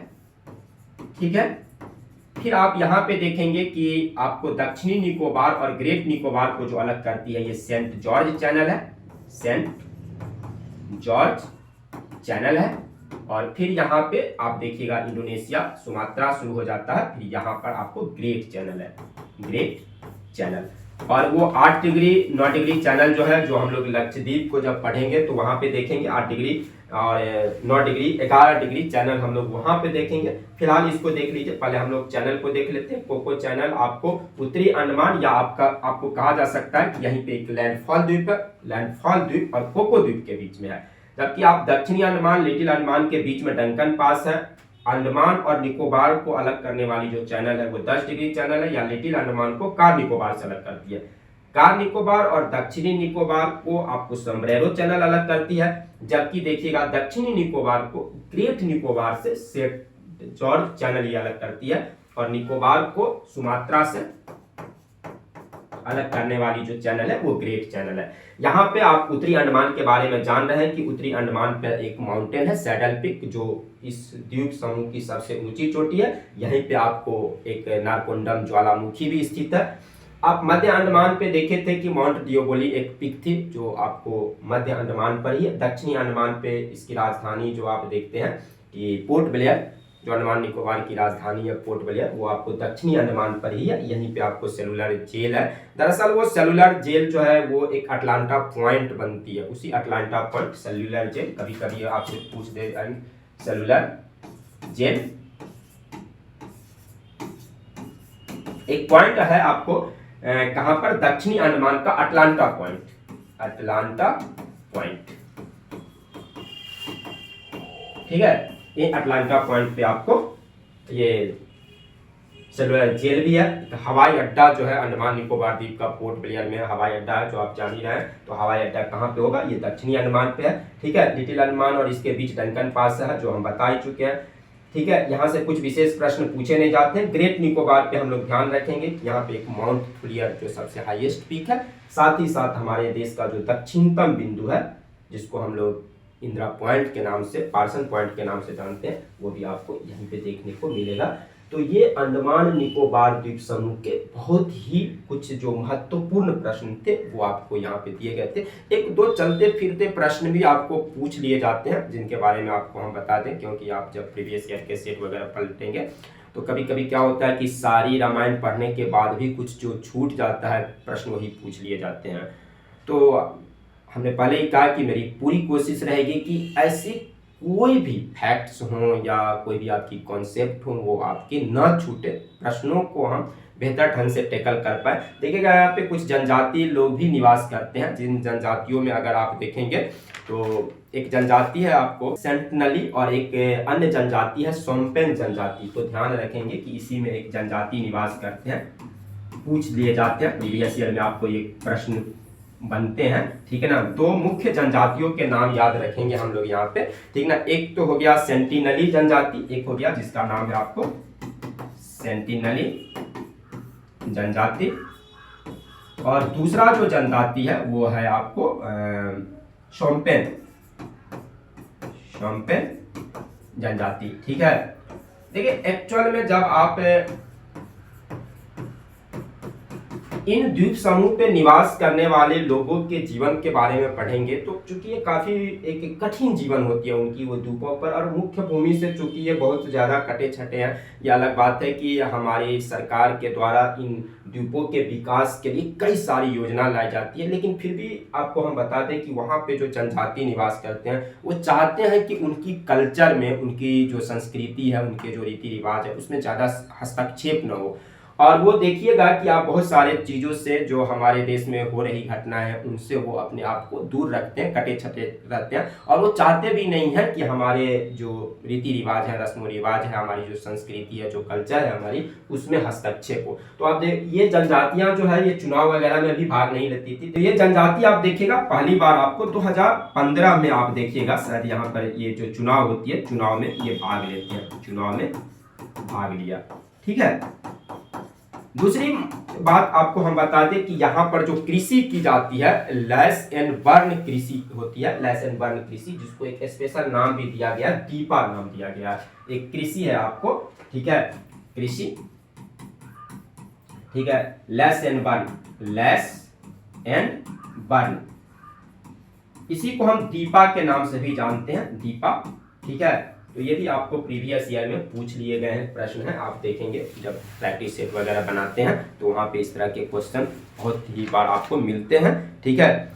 ठीक है। फिर आप यहाँ पे देखेंगे कि आपको दक्षिणी निकोबार और ग्रेट निकोबार को जो अलग करती है ये सेंट जॉर्ज चैनल है, सेंट जॉर्ज चैनल है। और फिर यहाँ पे आप देखिएगा इंडोनेशिया, सुमात्रा शुरू हो जाता है, फिर यहाँ पर आपको ग्रेट चैनल है, ग्रेट चैनल। और वो 8 डिग्री 9 डिग्री चैनल जो है, जो हम लोग लक्षद्वीप को जब पढ़ेंगे तो वहाँ पे देखेंगे 8 डिग्री और 9 डिग्री 11 डिग्री चैनल हम लोग वहाँ पे देखेंगे। फिलहाल इसको देख लीजिए, पहले हम लोग चैनल को देख लेते हैं। कोको चैनल आपको उत्तरी अंडमान या आपको कहा जा सकता है कि यहीं पे एक लैंडफॉल द्वीप है, लैंडफॉल द्वीप और कोको द्वीप के बीच में है। जबकि आप दक्षिणी अंडमान लिटिल अंडमान के बीच में डंकन पास है। अंडमान और निकोबार को अलग करने वाली जो चैनल है वो 10 डिग्री चैनल है, या लिटिल अंडमान को कार निकोबार से अलग करती है। कार निकोबार और दक्षिणी निकोबार को आपको सोम्ब्रेरो चैनल अलग करती है, जबकि देखिएगा दक्षिणी निकोबार को ग्रेट निकोबार से सेंट जॉर्ज चैनल ही अलग करती है, और निकोबार को सुमात्रा से अलग करने वाली जो चैनल है वो ग्रेट चैनल है। यहाँ पे आप उत्तरी अंडमान के बारे में जान रहे हैं कि उत्तरी अंडमान पर एक माउंटेन है सैडल पिक, जो इस द्वीप समूह की सबसे ऊंची चोटी है। यहीं पे आपको एक नारकोंडम ज्वालामुखी भी स्थित है। आप मध्य अंडमान पे देखे थे कि माउंट डियोबोली एक पिक थी, जो आपको मध्य अंडमान पर ही है। दक्षिणी अंडमान पे इसकी राजधानी जो आप देखते हैं कि पोर्ट ब्लेयर, जो अंडमान निकोबार की राजधानी है पोर्ट ब्लेयर, वो आपको दक्षिणी अंडमान पर ही है। यहीं पे आपको सेलुलर जेल है। दरअसल वो सेलुलर जेल जो है वो एक अटलांटा पॉइंट बनती है, उसी अटलांटा पॉइंट सेलुलर जेल, कभी कभी आपसे पूछ दे सेलुलर जेल एक पॉइंट है आपको कहां पर, दक्षिणी अंडमान का अटलांटा पॉइंट, अटलांटा पॉइंट, ठीक है। ये अटलांटा पॉइंट पे आपको ये सेलुलर जेल भी है। हवाई अड्डा जो है अंडमान निकोबार द्वीप का पोर्ट ब्लेयर में हवाई अड्डा है, जो आप जान ही रहे हैं। तो हवाई अड्डा कहाँ पे होगा, ये दक्षिणी अंडमान पे है, ठीक है। लिटिल अंडमान और इसके बीच डंकन पास है, जो हम बता ही चुके हैं, ठीक है। यहाँ से कुछ विशेष प्रश्न पूछे नहीं जाते हैं। ग्रेट निकोबार पे हम लोग ध्यान रखेंगे, यहाँ पे एक माउंट फ्लियर जो सबसे हाईएस्ट पीक है, साथ ही साथ हमारे देश का जो दक्षिणतम बिंदु है, जिसको हम लोग इंदिरा पॉइंट के नाम से, पार्सन पॉइंट के नाम से जानते हैं, वो भी आपको यहीं पे देखने को मिलेगा। तो ये अंडमान निकोबार द्वीप समूह के बहुत ही कुछ जो महत्वपूर्ण प्रश्न थे वो आपको यहाँ पे दिए गए थे। एक दो चलते फिरते प्रश्न भी आपको पूछ लिए जाते हैं, जिनके बारे में आपको हम बता दें, क्योंकि आप जब प्रीवियस ईयर के सेट वगैरह पलटेंगे तो कभी कभी क्या होता है कि सारी रामायण पढ़ने के बाद भी कुछ जो छूट जाता है प्रश्न वही पूछ लिए जाते हैं। तो हमने पहले ही कहा कि मेरी पूरी कोशिश रहेगी कि ऐसी कोई भी फैक्ट्स हों या कोई भी आपकी कॉन्सेप्ट हो वो आपके न छूटे, प्रश्नों को हम बेहतर ढंग से टैकल कर पाए। देखिएगा यहाँ पे कुछ जनजातीय लोग भी निवास करते हैं, जिन जनजातियों में अगर आप देखेंगे तो एक जनजाति है आपको सेंटनली और एक अन्य जनजाति है सोम्पेन जनजाति। तो ध्यान रखेंगे कि इसी में एक जनजाति निवास करते हैं, पूछ लिए जाते हैं प्रीवियस ईयर में, आपको ये प्रश्न बनते हैं, ठीक है ना। दो मुख्य जनजातियों के नाम याद रखेंगे हम लोग यहाँ पे, ठीक ना। एक तो हो गया सेंटिनली जनजाति, एक हो गया जिसका नाम है आपको सेंटिनली जनजाति, और दूसरा जो जनजाति है वो है आपको शोम्पेन जनजाति, ठीक है। देखिए एक्चुअल में जब आप इन द्वीप समूह पे निवास करने वाले लोगों के जीवन के बारे में पढ़ेंगे तो चूंकि ये काफी एक कठिन जीवन होती है उनकी वो द्वीपों पर, और मुख्य भूमि से चूंकि ये बहुत ज्यादा कटे छटे हैं। ये अलग बात है कि हमारी सरकार के द्वारा इन द्वीपों के विकास के लिए कई सारी योजना लाई जाती है, लेकिन फिर भी आपको हम बता दें कि वहाँ पे जो जनजाति निवास करते हैं वो चाहते हैं कि उनकी कल्चर में, उनकी जो संस्कृति है, उनके जो रीति रिवाज है उसमें ज़्यादा हस्तक्षेप न हो। और वो देखिएगा कि आप बहुत सारे चीज़ों से जो हमारे देश में हो रही घटना है उनसे वो अपने आप को दूर रखते हैं, कटे छटे रहते हैं, और वो चाहते भी नहीं है कि हमारे जो रीति रिवाज है, रस्म रिवाज है, हमारी जो संस्कृति है, जो कल्चर है हमारी, उसमें हस्तक्षेप हो। तो आप ये जनजातियां जो है ये चुनाव वगैरह में भी भाग नहीं लेती थी। तो ये जनजाति आप देखिएगा पहली बार आपको 2015 में आप देखिएगा शायद यहाँ पर ये जो चुनाव होती है, चुनाव में ये भाग लेते हैं, चुनाव में भाग लिया, ठीक है। दूसरी बात आपको हम बता दें कि यहाँ पर जो कृषि की जाती है लैस एंड बर्न कृषि होती है, लैस एंड बर्न कृषि, जिसको एक स्पेशल नाम भी दिया गया, दीपा नाम दिया गया। एक कृषि है आपको, ठीक है, कृषि, ठीक है, slash and burn, slash and burn, इसी को हम दीपा के नाम से भी जानते हैं, दीपा, ठीक है। तो ये भी आपको प्रीवियस ईयर में पूछ लिए गए हैं प्रश्न है, आप देखेंगे जब प्रैक्टिस सेट वगैरह बनाते हैं तो वहाँ पे इस तरह के क्वेश्चन बहुत ही बार आपको मिलते हैं, ठीक है।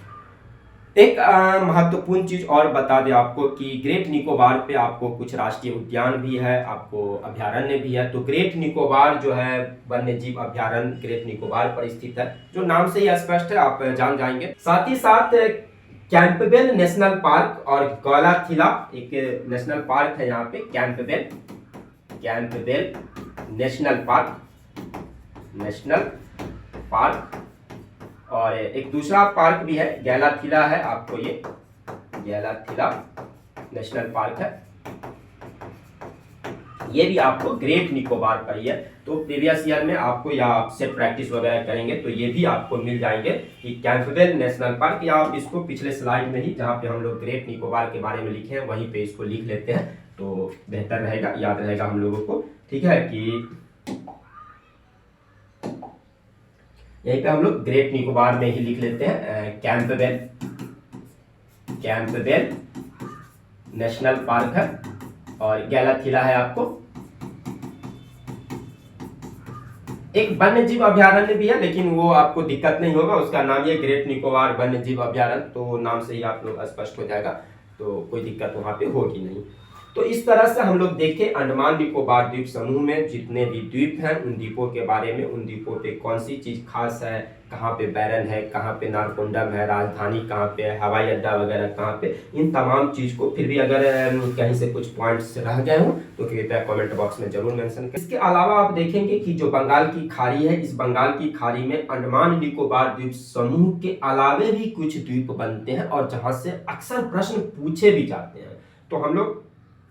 एक महत्वपूर्ण चीज और बता दें आपको कि ग्रेट निकोबार पे आपको कुछ राष्ट्रीय उद्यान भी है, आपको अभ्यारण्य भी है। तो ग्रेट निकोबार जो है वन्य जीव अभ्यारण्य ग्रेट निकोबार पर स्थित है, जो नाम से ही स्पष्ट है, आप जान जाएंगे। साथ ही साथ कैंपबेल नेशनल पार्क और गौलाथिला एक नेशनल पार्क है यहाँ पे, कैंपबेल नेशनल पार्क, और एक दूसरा पार्क भी है गैलाथिला है, आपको ये गैलाथिला नेशनल पार्क है, ये भी आपको ग्रेट निकोबार पर ही है। तो प्रीवियस ईयर में आपको या आप सेट प्रैक्टिस वगैरह करेंगे तो ये भी आपको मिल जाएंगे कि कैंपबेल नेशनल पार्क, या आप इसको पिछले स्लाइड में ही जहाँ पे हम लोग ग्रेट निकोबार के बारे में लिखे हैं वहीं पे इसको लिख लेते हैं तो बेहतर रहेगा, याद रहेगा हम लोगों को, ठीक है। कि यहीं पे हम लोग ग्रेट निकोबार में ही लिख लेते हैं कैंपबेल नेशनल पार्क है, और गैलाथिला है आपको एक वन्य जीव अभ्यारण्य भी है, लेकिन वो आपको दिक्कत नहीं होगा, उसका नाम ये ग्रेट निकोबार वन्य जीव अभ्यारण्य, तो नाम से ही आप लोग स्पष्ट हो जाएगा, तो कोई दिक्कत वहां पे होगी नहीं। तो इस तरह से हम लोग देखें अंडमान निकोबार द्वीप समूह में जितने भी द्वीप हैं उन द्वीपों के बारे में, उन द्वीपों पे कौन सी चीज खास है, कहाँ पे बैरन है, कहाँ पे नारकोंडम है, राजधानी कहाँ पे है, हवाई अड्डा वगैरह कहाँ पे, इन तमाम चीज को फिर भी अगर कहीं से कुछ पॉइंट्स रह गए हों तो कृपया कमेंट बॉक्स में जरूर मेंशन करें। इसके अलावा आप देखेंगे कि जो बंगाल की खाड़ी है, इस बंगाल की खाड़ी में अंडमान निकोबार द्वीप समूह के अलावे भी कुछ द्वीप बनते हैं और जहाँ से अक्सर प्रश्न पूछे भी जाते हैं। तो हम लोग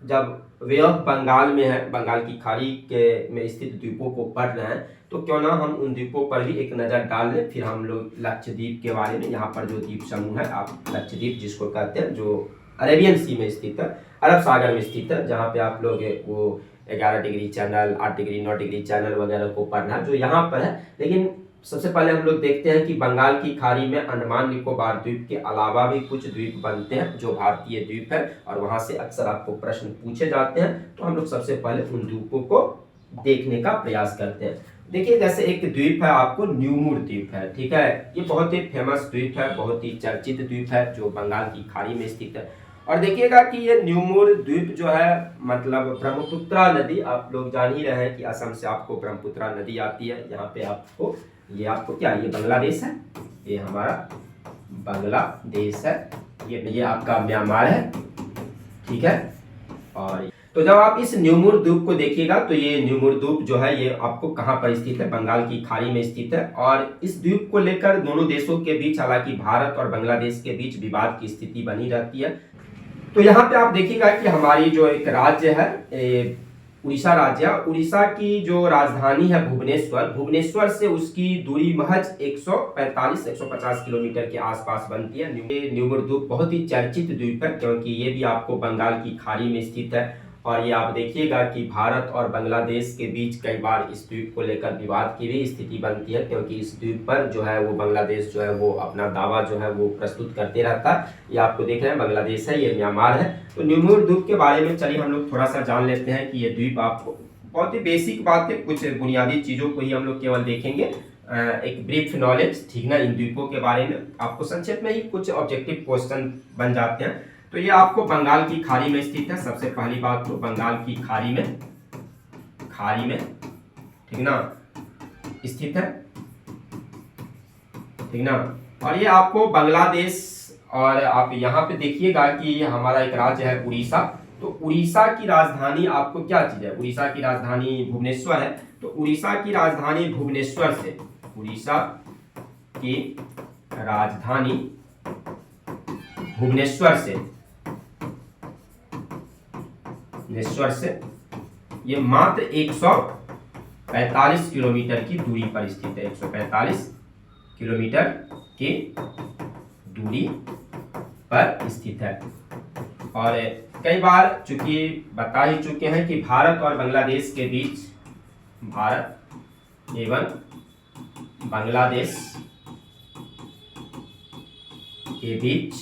जब वे ऑफ बंगाल में है, बंगाल की खाड़ी के में स्थित द्वीपों को पढ़ रहे हैं तो क्यों ना हम उन द्वीपों पर भी एक नज़र डाल लें। फिर हम लोग लक्षद्वीप के बारे में, यहाँ पर जो द्वीप समूह है, आप लक्षद्वीप जिसको कहते हैं, जो अरेबियन सी में स्थित है, अरब सागर में स्थित है, जहाँ पे आप लोग वो 11 degree channel, 8 degree 9 degree channel वगैरह को पढ़ना जो यहाँ पर है। लेकिन सबसे पहले हम लोग देखते हैं कि बंगाल की खाड़ी में अंडमान निकोबार द्वीप के अलावा भी कुछ द्वीप बनते हैं जो भारतीय द्वीप है, और वहां से अक्सर आपको प्रश्न पूछे जाते हैं। तो हम लोग सबसे पहले उन द्वीपों को देखने का प्रयास करते हैं। देखिए, जैसे एक द्वीप है आपको न्यूमुर द्वीप है, ठीक है। ये बहुत ही फेमस द्वीप है, बहुत ही चर्चित द्वीप है जो बंगाल की खाड़ी में स्थित है। और देखिएगा कि ये न्यूमुर द्वीप जो है मतलब ब्रह्मपुत्रा नदी, आप लोग जान ही रहे हैं कि असम से आपको ब्रह्मपुत्रा नदी आती है। यहाँ पे आपको ये आपको क्या, ये बांग्लादेश है, ये हमारा बांग्लादेश है, ये आपका म्यांमार है, ठीक है। और तो जब आप इस न्यूमुर द्वीप को देखिएगा तो ये न्यूमुर द्वीप जो है ये आपको कहाँ पर स्थित है, बंगाल की खाड़ी में स्थित है। और इस द्वीप को लेकर दोनों देशों के बीच, हालांकि भारत और बांग्लादेश के बीच विवाद की स्थिति बनी रहती है। तो यहाँ पे आप देखिएगा कि हमारी जो एक राज्य है उड़ीसा राज्य, उड़ीसा की जो राजधानी है भुवनेश्वर, भुवनेश्वर से उसकी दूरी महज 145-150 किलोमीटर के आसपास बनती है। न्यूमुर द्वीप बहुत ही चर्चित द्वीप है क्योंकि ये भी आपको बंगाल की खाड़ी में स्थित है। और ये आप देखिएगा कि भारत और बांग्लादेश के बीच कई बार इस द्वीप को लेकर विवाद की भी स्थिति बनती है, क्योंकि इस द्वीप पर जो है वो बांग्लादेश जो है वो अपना दावा जो है वो प्रस्तुत करते रहता है। ये आपको देख रहे हैं बांग्लादेश है, ये म्यांमार है। तो न्यूमुर द्वीप के बारे में चलिए हम लोग थोड़ा सा जान लेते हैं कि ये द्वीप आपको बहुत ही बेसिक बात है, कुछ बुनियादी चीज़ों को ही हम लोग केवल देखेंगे, एक ब्रीफ नॉलेज, ठीक ना, इन द्वीपों के बारे में आपको संक्षेप में ही कुछ ऑब्जेक्टिव क्वेश्चन बन जाते हैं। तो ये आपको बंगाल की खाड़ी में स्थित है। सबसे पहली बात तो बंगाल की खाड़ी में ठीक ना स्थित है, ठीक ना। और ये आपको बांग्लादेश, और आप यहाँ पे देखिएगा कि हमारा एक राज्य है उड़ीसा। तो उड़ीसा की राजधानी आपको क्या चीज है, उड़ीसा की राजधानी भुवनेश्वर है। तो उड़ीसा की राजधानी भुवनेश्वर से, उड़ीसा की राजधानी भुवनेश्वर से ये मात्र 145 किलोमीटर की दूरी पर स्थित है, 145 किलोमीटर की दूरी पर स्थित है। और कई बार चूंकि बता ही चुके हैं कि भारत और बांग्लादेश के बीच, भारत एवं बांग्लादेश के बीच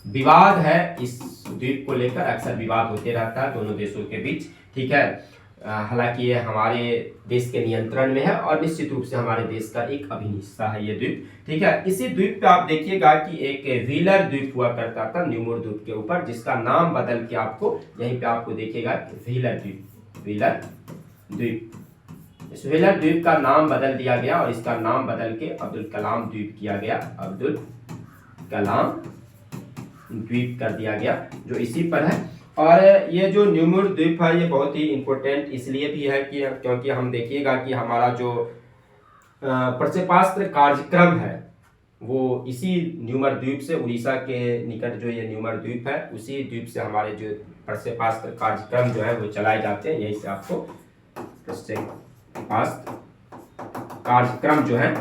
विवाद है, इस द्वीप को लेकर अक्सर विवाद होते रहता है दोनों देशों के बीच, ठीक है। हालांकि ये हमारे देश के नियंत्रण में है और निश्चित रूप से हमारे देश का एक अभिन्न हिस्सा है ये द्वीप, ठीक है। इसी द्वीप पे आप देखिएगा कि एक व्हीलर द्वीप हुआ करता था न्यूमुर द्वीप के ऊपर, जिसका नाम बदल के आपको यहीं पे आपको देखिएगा व्हीलर द्वीप। इस व्हीलर द्वीप का नाम बदल दिया गया और इसका नाम बदल के अब्दुल कलाम द्वीप किया गया, अब्दुल कलाम द्वीप कर दिया गया, जो इसी पर है। और ये जो न्यूमुर द्वीप है ये बहुत ही इम्पोर्टेंट इसलिए भी है कि क्योंकि हम देखिएगा कि हमारा जो प्रक्षेपास्त्र कार्यक्रम है वो इसी न्यूमुर द्वीप से, उड़ीसा के निकट जो ये न्यूमुर द्वीप है उसी द्वीप से हमारे जो प्रक्षेपास्त्र कार्यक्रम जो है वो चलाए जाते हैं। यहीं से आपको प्रक्षेपास्त्र कार्यक्रम जो है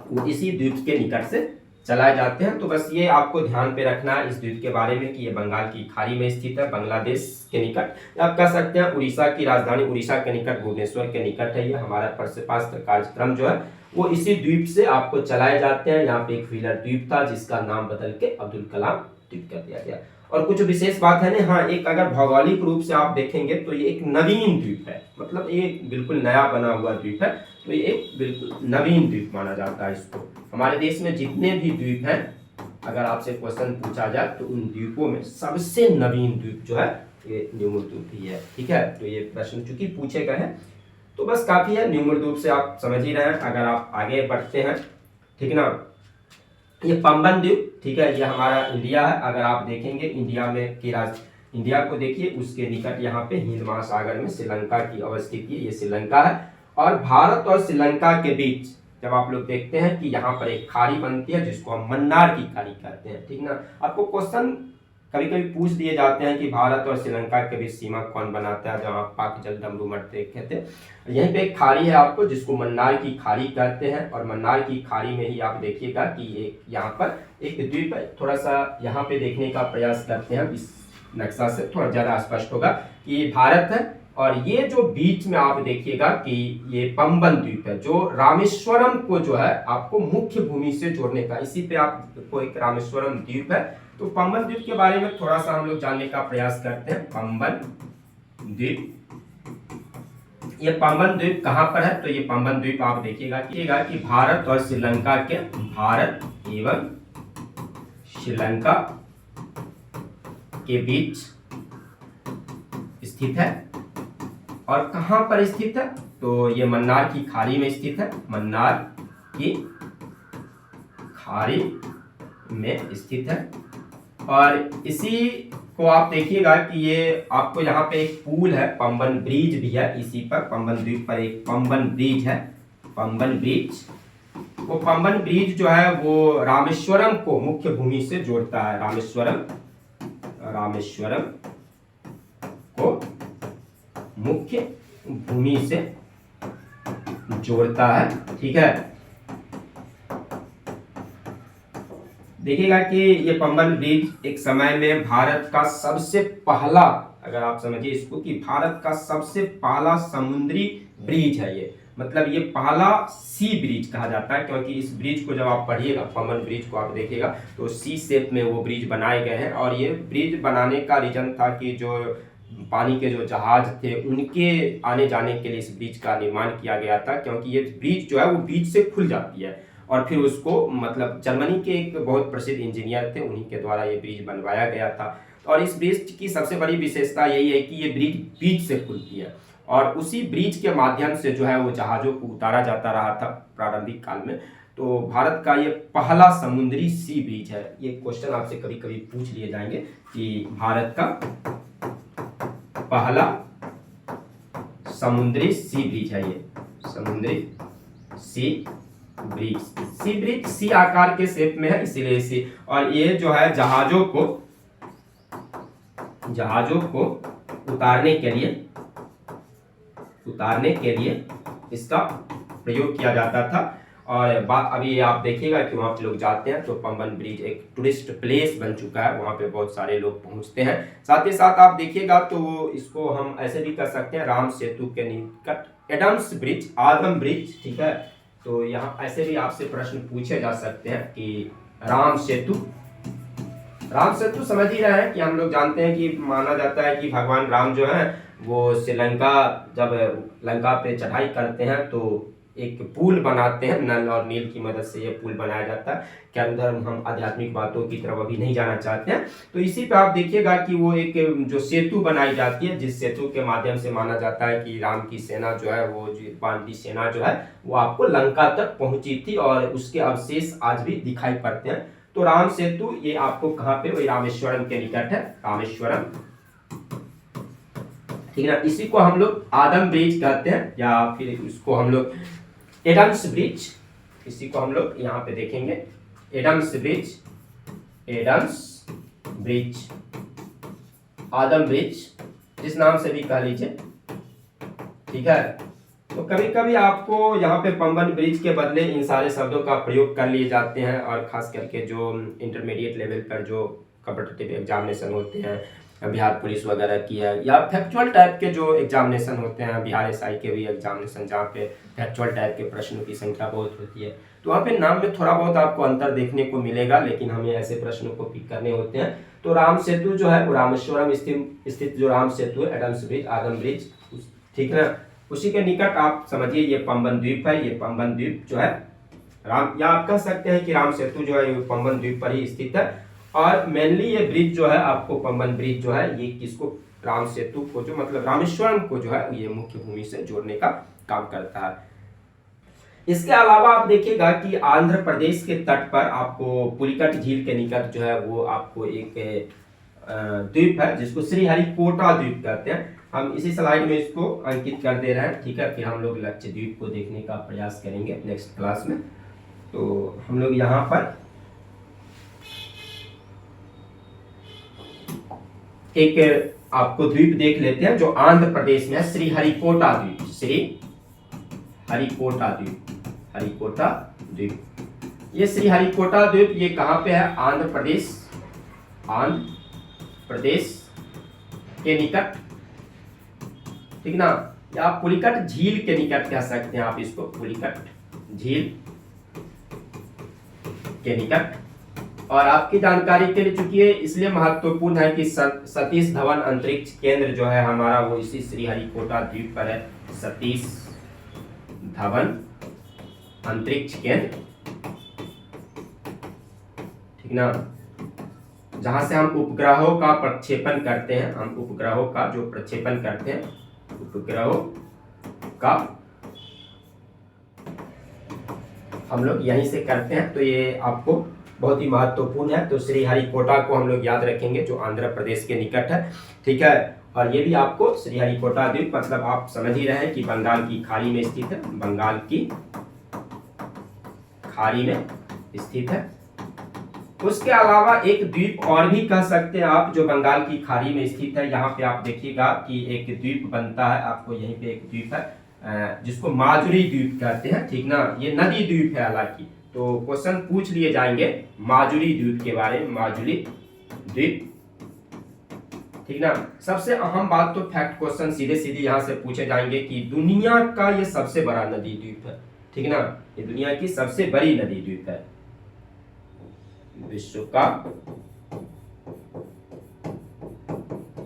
वो इसी द्वीप के निकट से चलाए जाते हैं। तो बस ये आपको ध्यान पे रखना है इस द्वीप के बारे में कि ये बंगाल की खाड़ी में स्थित है, बांग्लादेश के निकट, आप कह सकते हैं उड़ीसा की राजधानी उड़ीसा के निकट, भुवनेश्वर के निकट है। ये हमारा प्रक्षेपास्त्र कार्यक्रम जो है वो इसी द्वीप से आपको चलाए जाते हैं। यहाँ पे एक व्हीलर द्वीप था जिसका नाम बदल के अब्दुल कलाम द्वीप कर दिया गया। और कुछ विशेष बात है ना, हाँ, एक अगर भौगोलिक रूप से आप देखेंगे तो ये एक नवीन द्वीप है, मतलब ये बिल्कुल नया बना हुआ द्वीप है। तो ये एक बिल्कुल नवीन द्वीप माना जाता है इसको। हमारे देश में जितने भी द्वीप हैं, अगर आपसे क्वेश्चन पूछा जाए तो उन द्वीपों में सबसे नवीन द्वीप जो है ये न्यूमुर द्वीप ही है, ठीक है। तो ये प्रश्न चूंकि पूछे गए हैं तो बस काफी है, न्यूमुर द्वीप से आप समझ ही रहे हैं। अगर आप आगे बढ़ते हैं, ठीक ना, ये पंबन द्वीप, ठीक है, ये हमारा इंडिया है। अगर आप देखेंगे इंडिया में की इंडिया को देखिए, उसके निकट यहाँ पे हिंद महासागर में श्रीलंका की अवस्थिति है, ये श्रीलंका है। और भारत और श्रीलंका के बीच जब आप लोग देखते हैं कि यहाँ पर एक खाड़ी बनती है जिसको हम मन्नार की खाड़ी कहते हैं, ठीक ना। आपको क्वेश्चन कभी कभी पूछ दिए जाते हैं कि भारत और श्रीलंका के बीच सीमा कौन बनाता है, जहाँ पाक जगदम्बू मरते कहते हैं। यहीं पे एक खाड़ी है आपको जिसको मन्नार की खाड़ी कहते हैं, और मन्नार की खाड़ी में ही आप देखिएगा कि एक यहाँ पर एक द्वीप है। थोड़ा सा यहाँ पे देखने का प्रयास करते हैं, इस नक्शा से थोड़ा ज़्यादा स्पष्ट होगा कि ये भारत है, और ये जो बीच में आप देखिएगा कि ये पंबन द्वीप है, जो रामेश्वरम को जो है आपको मुख्य भूमि से जोड़ने का, इसी पे आपको एक रामेश्वरम द्वीप है। तो पंबन द्वीप के बारे में थोड़ा सा हम लोग जानने का प्रयास करते हैं। पंबन द्वीप, ये पंबन द्वीप कहाँ पर है? तो ये पंबन द्वीप आप देखिएगा कि भारत और श्रीलंका के, भारत एवं श्रीलंका के बीच स्थित है। और कहां पर स्थित है? तो ये मन्नार की खाड़ी में स्थित है, मन्नार की खाड़ी में स्थित है। और इसी को आप देखिएगा कि ये आपको यहाँ पे एक पुल है, पंबन ब्रिज भी है, इसी पर पंबन द्वीप पर एक पंबन ब्रिज है, पंबन ब्रिज। वो पंबन ब्रिज जो है वो रामेश्वरम को मुख्य भूमि से जोड़ता है, रामेश्वरम को मुख्य भूमि से जोड़ता है, ठीक है। देखिएगा कि ये पंबन ब्रिज एक समय में भारत का सबसे पहला, अगर आप समझिए इसको, कि भारत का सबसे पहला समुद्री ब्रिज है ये, मतलब ये पहला सी ब्रिज कहा जाता है, क्योंकि इस ब्रिज को जब आप पढ़िएगा, पंबन ब्रिज को आप देखिएगा तो सी शेप में वो ब्रिज बनाए गए हैं। और ये ब्रिज बनाने का रीजन था कि जो पानी के जो जहाज थे उनके आने जाने के लिए इस ब्रिज का निर्माण किया गया था, क्योंकि ये ब्रिज जो है वो बीच से खुल जाती है, और फिर उसको मतलब जर्मनी के एक बहुत प्रसिद्ध इंजीनियर थे, उन्हीं के द्वारा ये ब्रिज बनवाया गया था। और इस ब्रिज की सबसे बड़ी विशेषता यही है कि ये ब्रिज बीच से खुलती है, और उसी ब्रिज के माध्यम से जो है वो जहाज़ों को उतारा जाता रहा था प्रारंभिक काल में। तो भारत का ये पहला समुद्री सी ब्रिज है। ये क्वेश्चन आपसे कभी कभी पूछ लिए जाएंगे कि भारत का पहला समुद्री सी ब्रिज है, ये समुद्री सी ब्रिज। सी ब्रिज सी आकार के शेप में है, इसीलिए सी। और ये जो है जहाजों को उतारने के लिए इसका प्रयोग किया जाता था। और बात अभी आप देखिएगा कि वहाँ पे लोग जाते हैं तो पंबन ब्रिज एक टूरिस्ट प्लेस बन चुका है, वहाँ पे बहुत सारे लोग पहुँचते हैं। साथ ही साथ आप देखिएगा तो इसको हम ऐसे भी कर सकते हैं, राम सेतु के निकट एडम्स ब्रिज, आदम ब्रिज, ठीक है। तो यहाँ ऐसे भी आपसे प्रश्न पूछे जा सकते हैं कि राम सेतु समझ ही रहे हैं कि हम लोग जानते हैं कि माना जाता है कि भगवान राम जो है वो श्रीलंका, जब लंका पे चढ़ाई करते हैं तो एक पुल बनाते हैं, नल और नील की मदद से ये पुल बनाया जाता है। क्या उधर हम आध्यात्मिक बातों की तरफ अभी नहीं जाना चाहते हैं। तो इसी पे आप देखिएगा कि वो एक जो सेतु बनाई जाती है, जिस सेतु के माध्यम से माना जाता है कि राम की सेना जो है, वो पांडवी सेना जो है वो आपको लंका तक पहुंची थी, और उसके अवशेष आज भी दिखाई पड़ते हैं। तो राम सेतु ये आपको कहाँ पे, वही रामेश्वरम के निकट है, रामेश्वरम, ठीक है ना। इसी को हम लोग आदम ब्रिज कहते हैं, या फिर इसको हम लोग एडम्स ब्रिज, इसी को हम लोग यहाँ पे देखेंगे, एडम्स ब्रिज, आदम ब्रिज, जिस नाम से भी कह लीजिए, ठीक है। तो कभी कभी आपको यहाँ पे पंबन ब्रिज के बदले इन सारे शब्दों का प्रयोग कर लिए जाते हैं, और खास करके जो इंटरमीडिएट लेवल पर जो कॉम्पिटिटिव एग्जामिनेशन होते हैं, बिहार पुलिस वगैरह की है, या फैक्चुअल टाइप के जो एग्जामिनेशन होते हैं, बिहार एसआई के भी एग्जामिनेशन, जहाँ पे फैक्चुअल टाइप के प्रश्नों की संख्या बहुत होती है, तो वहाँ पे नाम में थोड़ा बहुत आपको अंतर देखने को मिलेगा, लेकिन हमें ऐसे प्रश्नों को पिक करने होते हैं। तो राम सेतु जो है वो रामेश्वरम स्थित जो राम सेतु है, एडम्स ब्रिज, आदम ब्रिज, ठीक है ना, उसी के निकट आप समझिए ये पंबन द्वीप है। ये पंबन द्वीप जो है राम, या आप कह सकते हैं कि राम सेतु जो है ये पंबन द्वीप पर ही स्थित है। और मेनली ये ब्रिज जो है आपको, पंबन ब्रिज जो है ये किसको, राम सेतु को, जो मतलब रामेश्वरम को जो है ये मुख्य भूमि से जोड़ने का काम करता है। इसके अलावा आप देखिएगा कि आंध्र प्रदेश के तट पर आपको पुलिकट झील के निकट जो है वो आपको एक द्वीप है, जिसको श्रीहरिकोटा द्वीप कहते हैं। हम इसी स्लाइड में इसको अंकित कर दे रहे हैं, ठीक है। फिर हम लोग लक्षद्वीप को देखने का प्रयास करेंगे नेक्स्ट क्लास में। तो हम लोग यहाँ पर एक आपको द्वीप देख लेते हैं जो आंध्र प्रदेश में है, श्रीहरिकोटा द्वीप। श्रीहरिकोटा द्वीप, हरिकोटा द्वीप। ये श्रीहरिकोटा द्वीप ये कहाँ पे है? आंध्र प्रदेश, आंध्र प्रदेश के निकट, ठीक ना। या आप पुलिकट झील के निकट कह सकते हैं, आप इसको पुलिकट झील के निकट। और आपकी जानकारी के लिए चूंकि इसलिए महत्वपूर्ण है कि सतीश धवन अंतरिक्ष केंद्र जो है हमारा वो इसी श्रीहरिकोटा द्वीप पर है। सतीश धवन अंतरिक्ष केंद्र, ठीक ना, जहां से हम उपग्रहों का प्रक्षेपण करते हैं। हम उपग्रहों का जो प्रक्षेपण करते हैं, उपग्रहों का हम लोग यहीं से करते हैं। तो ये आपको बहुत ही महत्वपूर्ण है। तो श्रीहरिकोटा को हम लोग याद रखेंगे जो आंध्र प्रदेश के निकट है, ठीक है। और ये भी आपको श्रीहरिकोटा द्वीप मतलब आप समझ ही रहे हैं कि बंगाल की खाड़ी में स्थित है, बंगाल की खाड़ी में स्थित है। उसके अलावा एक द्वीप और भी कह सकते हैं आप जो बंगाल की खाड़ी में स्थित है। यहाँ पे आप देखिएगा कि एक द्वीप बनता है, आपको यहीं पे एक द्वीप है जिसको माजुली द्वीप कहते हैं, ठीक ना। ये नदी द्वीप है हालांकि, तो क्वेश्चन पूछ लिए जाएंगे माजुली द्वीप के बारे में, माजुली द्वीप, ठीक ना। सबसे अहम बात तो फैक्ट क्वेश्चन सीधे सीधे यहाँ से पूछे जाएंगे कि दुनिया का ये सबसे बड़ा नदी द्वीप है, ठीक ना। ये दुनिया की सबसे बड़ी नदी द्वीप है, विश्व का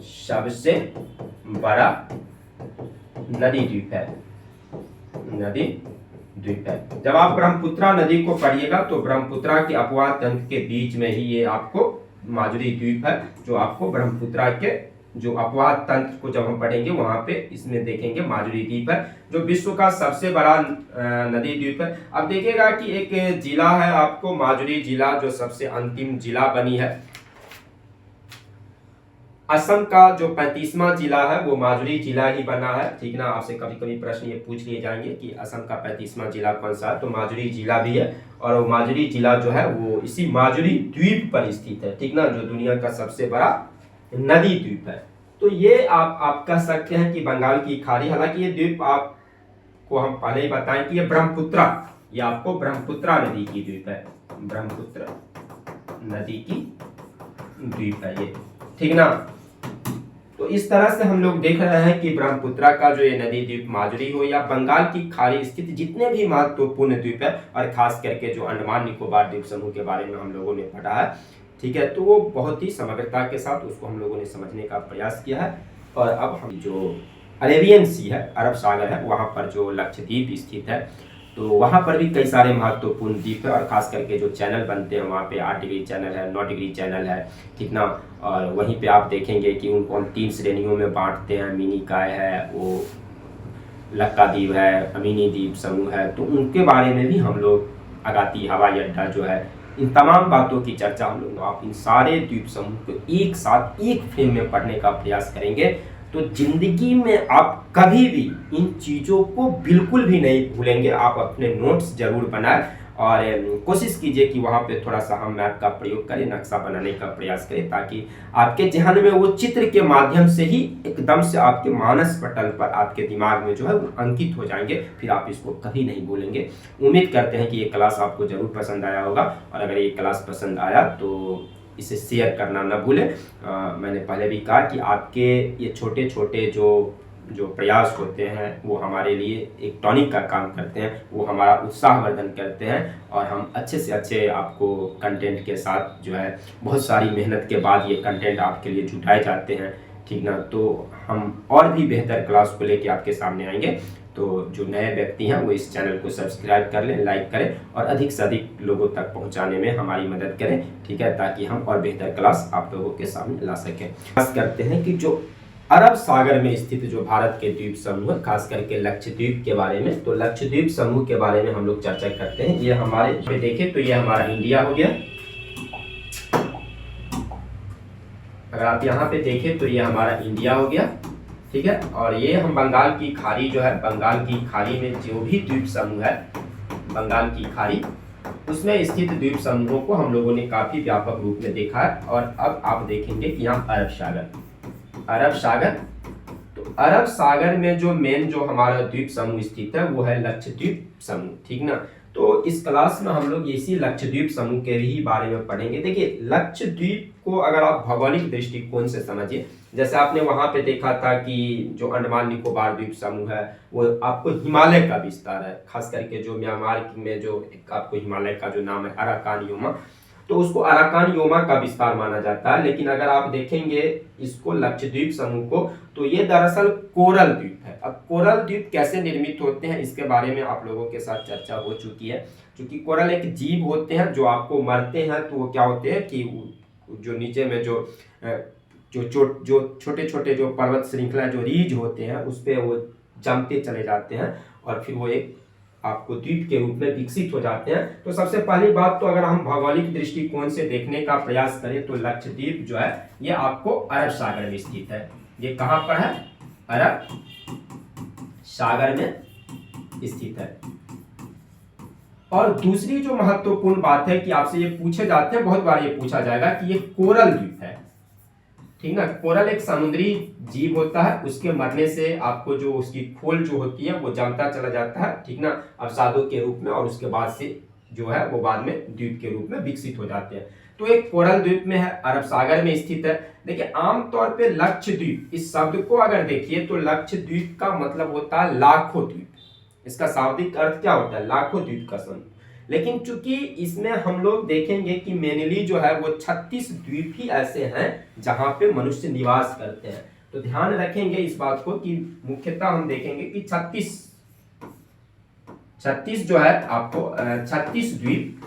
सबसे बड़ा नदी द्वीप है, नदी द्वीप है। जब आप ब्रह्मपुत्रा नदी को पढ़िएगा तो ब्रह्मपुत्रा के अपवाह तंत्र के बीच में ही ये आपको माजुली द्वीप है, जो आपको ब्रह्मपुत्रा के जो अपवाह तंत्र को जब हम पढ़ेंगे वहां पे इसमें देखेंगे माजुली द्वीप है, जो विश्व का सबसे बड़ा नदी द्वीप है। अब देखिएगा कि एक जिला है आपको माजुली जिला, जो सबसे अंतिम जिला बनी है। असम का जो 35वां जिला है वो माजुली जिला ही बना है, ठीक ना। आपसे कभी कभी प्रश्न ये पूछ लिए जाएंगे कि असम का 35वां जिला कौन सा है, तो माजुली जिला भी है। और वो माजुली जिला जो है वो इसी माजुली द्वीप पर स्थित है, ठीक ना, जो दुनिया का सबसे बड़ा नदी द्वीप है। तो ये आप कह सकते हैं कि बंगाल की खाड़ी, हालांकि ये द्वीप आपको हम पहले ही बताएं कि ये ब्रह्मपुत्रा, ये आपको ब्रह्मपुत्रा नदी की द्वीप है, ब्रह्मपुत्र नदी की द्वीप है ये, ठीक ना। तो इस तरह से हम लोग देख रहे हैं कि ब्रह्मपुत्रा का जो ये नदी द्वीप माजुली हो या बंगाल की खाड़ी स्थित जितने भी महत्वपूर्ण द्वीप है, और खास करके जो अंडमान निकोबार द्वीप समूह के बारे में हम लोगों ने पढ़ा है, ठीक है, तो वो बहुत ही समग्रता के साथ उसको हम लोगों ने समझने का प्रयास किया है। और अब हम जो अरेबियन सी है, अरब सागर है, वहाँ पर जो लक्षद्वीप स्थित है, तो वहाँ पर भी कई सारे महत्वपूर्ण द्वीप है। और खास करके जो चैनल बनते हैं वहाँ पे 8 डिग्री चैनल है, 9 डिग्री चैनल है, ठीक ना। और वहीं पे आप देखेंगे कि उनको हम 3 श्रेणियों में बांटते हैं, मिनिकाय है, वो लक्का द्वीप है, अमीनी द्वीप समूह है। तो उनके बारे में भी हम लोग अगाती हवाई अड्डा जो है, इन तमाम बातों की चर्चा हम लोग आप इन सारे द्वीप समूह को एक साथ एक फ्रेम में पढ़ने का प्रयास करेंगे। तो जिंदगी में आप कभी भी इन चीज़ों को बिल्कुल भी नहीं भूलेंगे। आप अपने नोट्स जरूर बनाएं और कोशिश कीजिए कि वहाँ पे थोड़ा सा हम मैप का प्रयोग करें, नक्शा बनाने का प्रयास करें, ताकि आपके जहन में वो चित्र के माध्यम से ही एकदम से आपके मानस पटल पर, आपके दिमाग में जो है वो अंकित हो जाएंगे, फिर आप इसको कभी नहीं भूलेंगे। उम्मीद करते हैं कि ये क्लास आपको जरूर पसंद आया होगा, और अगर ये क्लास पसंद आया तो इसे शेयर करना ना भूलें। मैंने पहले भी कहा कि आपके ये छोटे छोटे जो प्रयास होते हैं वो हमारे लिए एक टॉनिक का काम करते हैं, वो हमारा उत्साहवर्धन करते हैं, और हम अच्छे से अच्छे आपको कंटेंट के साथ जो है बहुत सारी मेहनत के बाद ये कंटेंट आपके लिए जुटाए जाते हैं, ठीक ना। तो हम और भी बेहतर क्लास को लेके आपके सामने आएंगे। तो जो नए व्यक्ति हैं वो इस चैनल को सब्सक्राइब कर लें, लाइक करें, और अधिक से अधिक लोगों तक पहुंचाने में हमारी मदद करें, ठीक है, ताकि हम और बेहतर क्लास आप लोगों के सामने ला सकें। खास करते हैं कि जो अरब सागर में स्थित जो भारत के द्वीप समूह है, खास करके लक्षद्वीप के बारे में, तो लक्षद्वीप समूह के बारे में हम लोग चर्चा करते हैं। ये हमारे देखें तो ये हमारा इंडिया हो गया, अगर आप यहाँ पे देखें तो ये हमारा इंडिया हो गया, ठीक है। और ये हम बंगाल की खाड़ी जो है, बंगाल की खाड़ी में जो भी द्वीप समूह है, बंगाल की खाड़ी उसमें स्थित द्वीप समूहों को हम लोगों ने काफी व्यापक रूप में देखा है। और अब आप देखेंगे कि यहाँ अरब सागर, अरब सागर। तो अरब सागर में जो मेन जो हमारा द्वीप समूह स्थित है वो है लक्षद्वीप समूह, ठीक ना। तो इस क्लास में हम लोग इसी लक्षद्वीप समूह के ही बारे में पढ़ेंगे। देखिए लक्षद्वीप को अगर आप भौगोलिक दृष्टिकोण से समझिए, जैसे आपने वहां पे देखा था कि जो अंडमान निकोबार द्वीप समूह है वो आपको हिमालय का विस्तार है, खास करके जो म्यांमार में जो आपको हिमालय का जो नाम है अराकान योमा, तो उसको अराकान योमा का विस्तार माना जाता है। लेकिन अगर आप देखेंगे इसको लक्षद्वीप समूह को, तो ये दरअसल कोरल द्वीप है। अब कोरल द्वीप कैसे निर्मित होते हैं इसके बारे में आप लोगों के साथ चर्चा हो चुकी है। क्योंकि कोरल एक जीव होते हैं जो आपको मरते हैं तो वो क्या होते हैं कि जो नीचे में जो छोटे छोटे जो पर्वत श्रृंखला जो रीज होते हैं उस पर वो जमते चले जाते हैं और फिर वो एक आपको द्वीप के रूप में विकसित हो जाते हैं। तो सबसे पहली बात तो अगर हम भौगोलिक दृष्टिकोण से देखने का प्रयास करें तो लक्षद्वीप जो है ये आपको अरब सागर में स्थित है। ये कहां पर है? अरब सागर में स्थित है। और दूसरी जो महत्वपूर्ण बात है कि आपसे ये पूछे जाते हैं, बहुत बार ये पूछा जाएगा कि ये कोरल द्वीप है, ठीक ना। कोरल एक समुद्री जीव होता है, उसके मरने से आपको जो उसकी खोल जो होती है वो जमता चला जाता है, ठीक ना, अवसादों के रूप में, और उसके बाद से जो है वो बाद में द्वीप के रूप में विकसित हो जाते हैं। तो एक कोरल द्वीप में है, अरब सागर में स्थित है। देखिए आमतौर पे लक्षद्वीप इस शब्द को अगर देखिए तो लक्षद्वीप का मतलब होता है लाखों द्वीप। इसका शाब्दिक अर्थ क्या होता है? लाखों द्वीप का समूह। लेकिन चूंकि इसमें हम लोग देखेंगे कि मेनली जो है वो 36 द्वीप ही ऐसे हैं जहां पे मनुष्य निवास करते हैं। तो ध्यान रखेंगे इस बात को कि मुख्यतः हम देखेंगे कि 36 जो है आपको 36 द्वीप,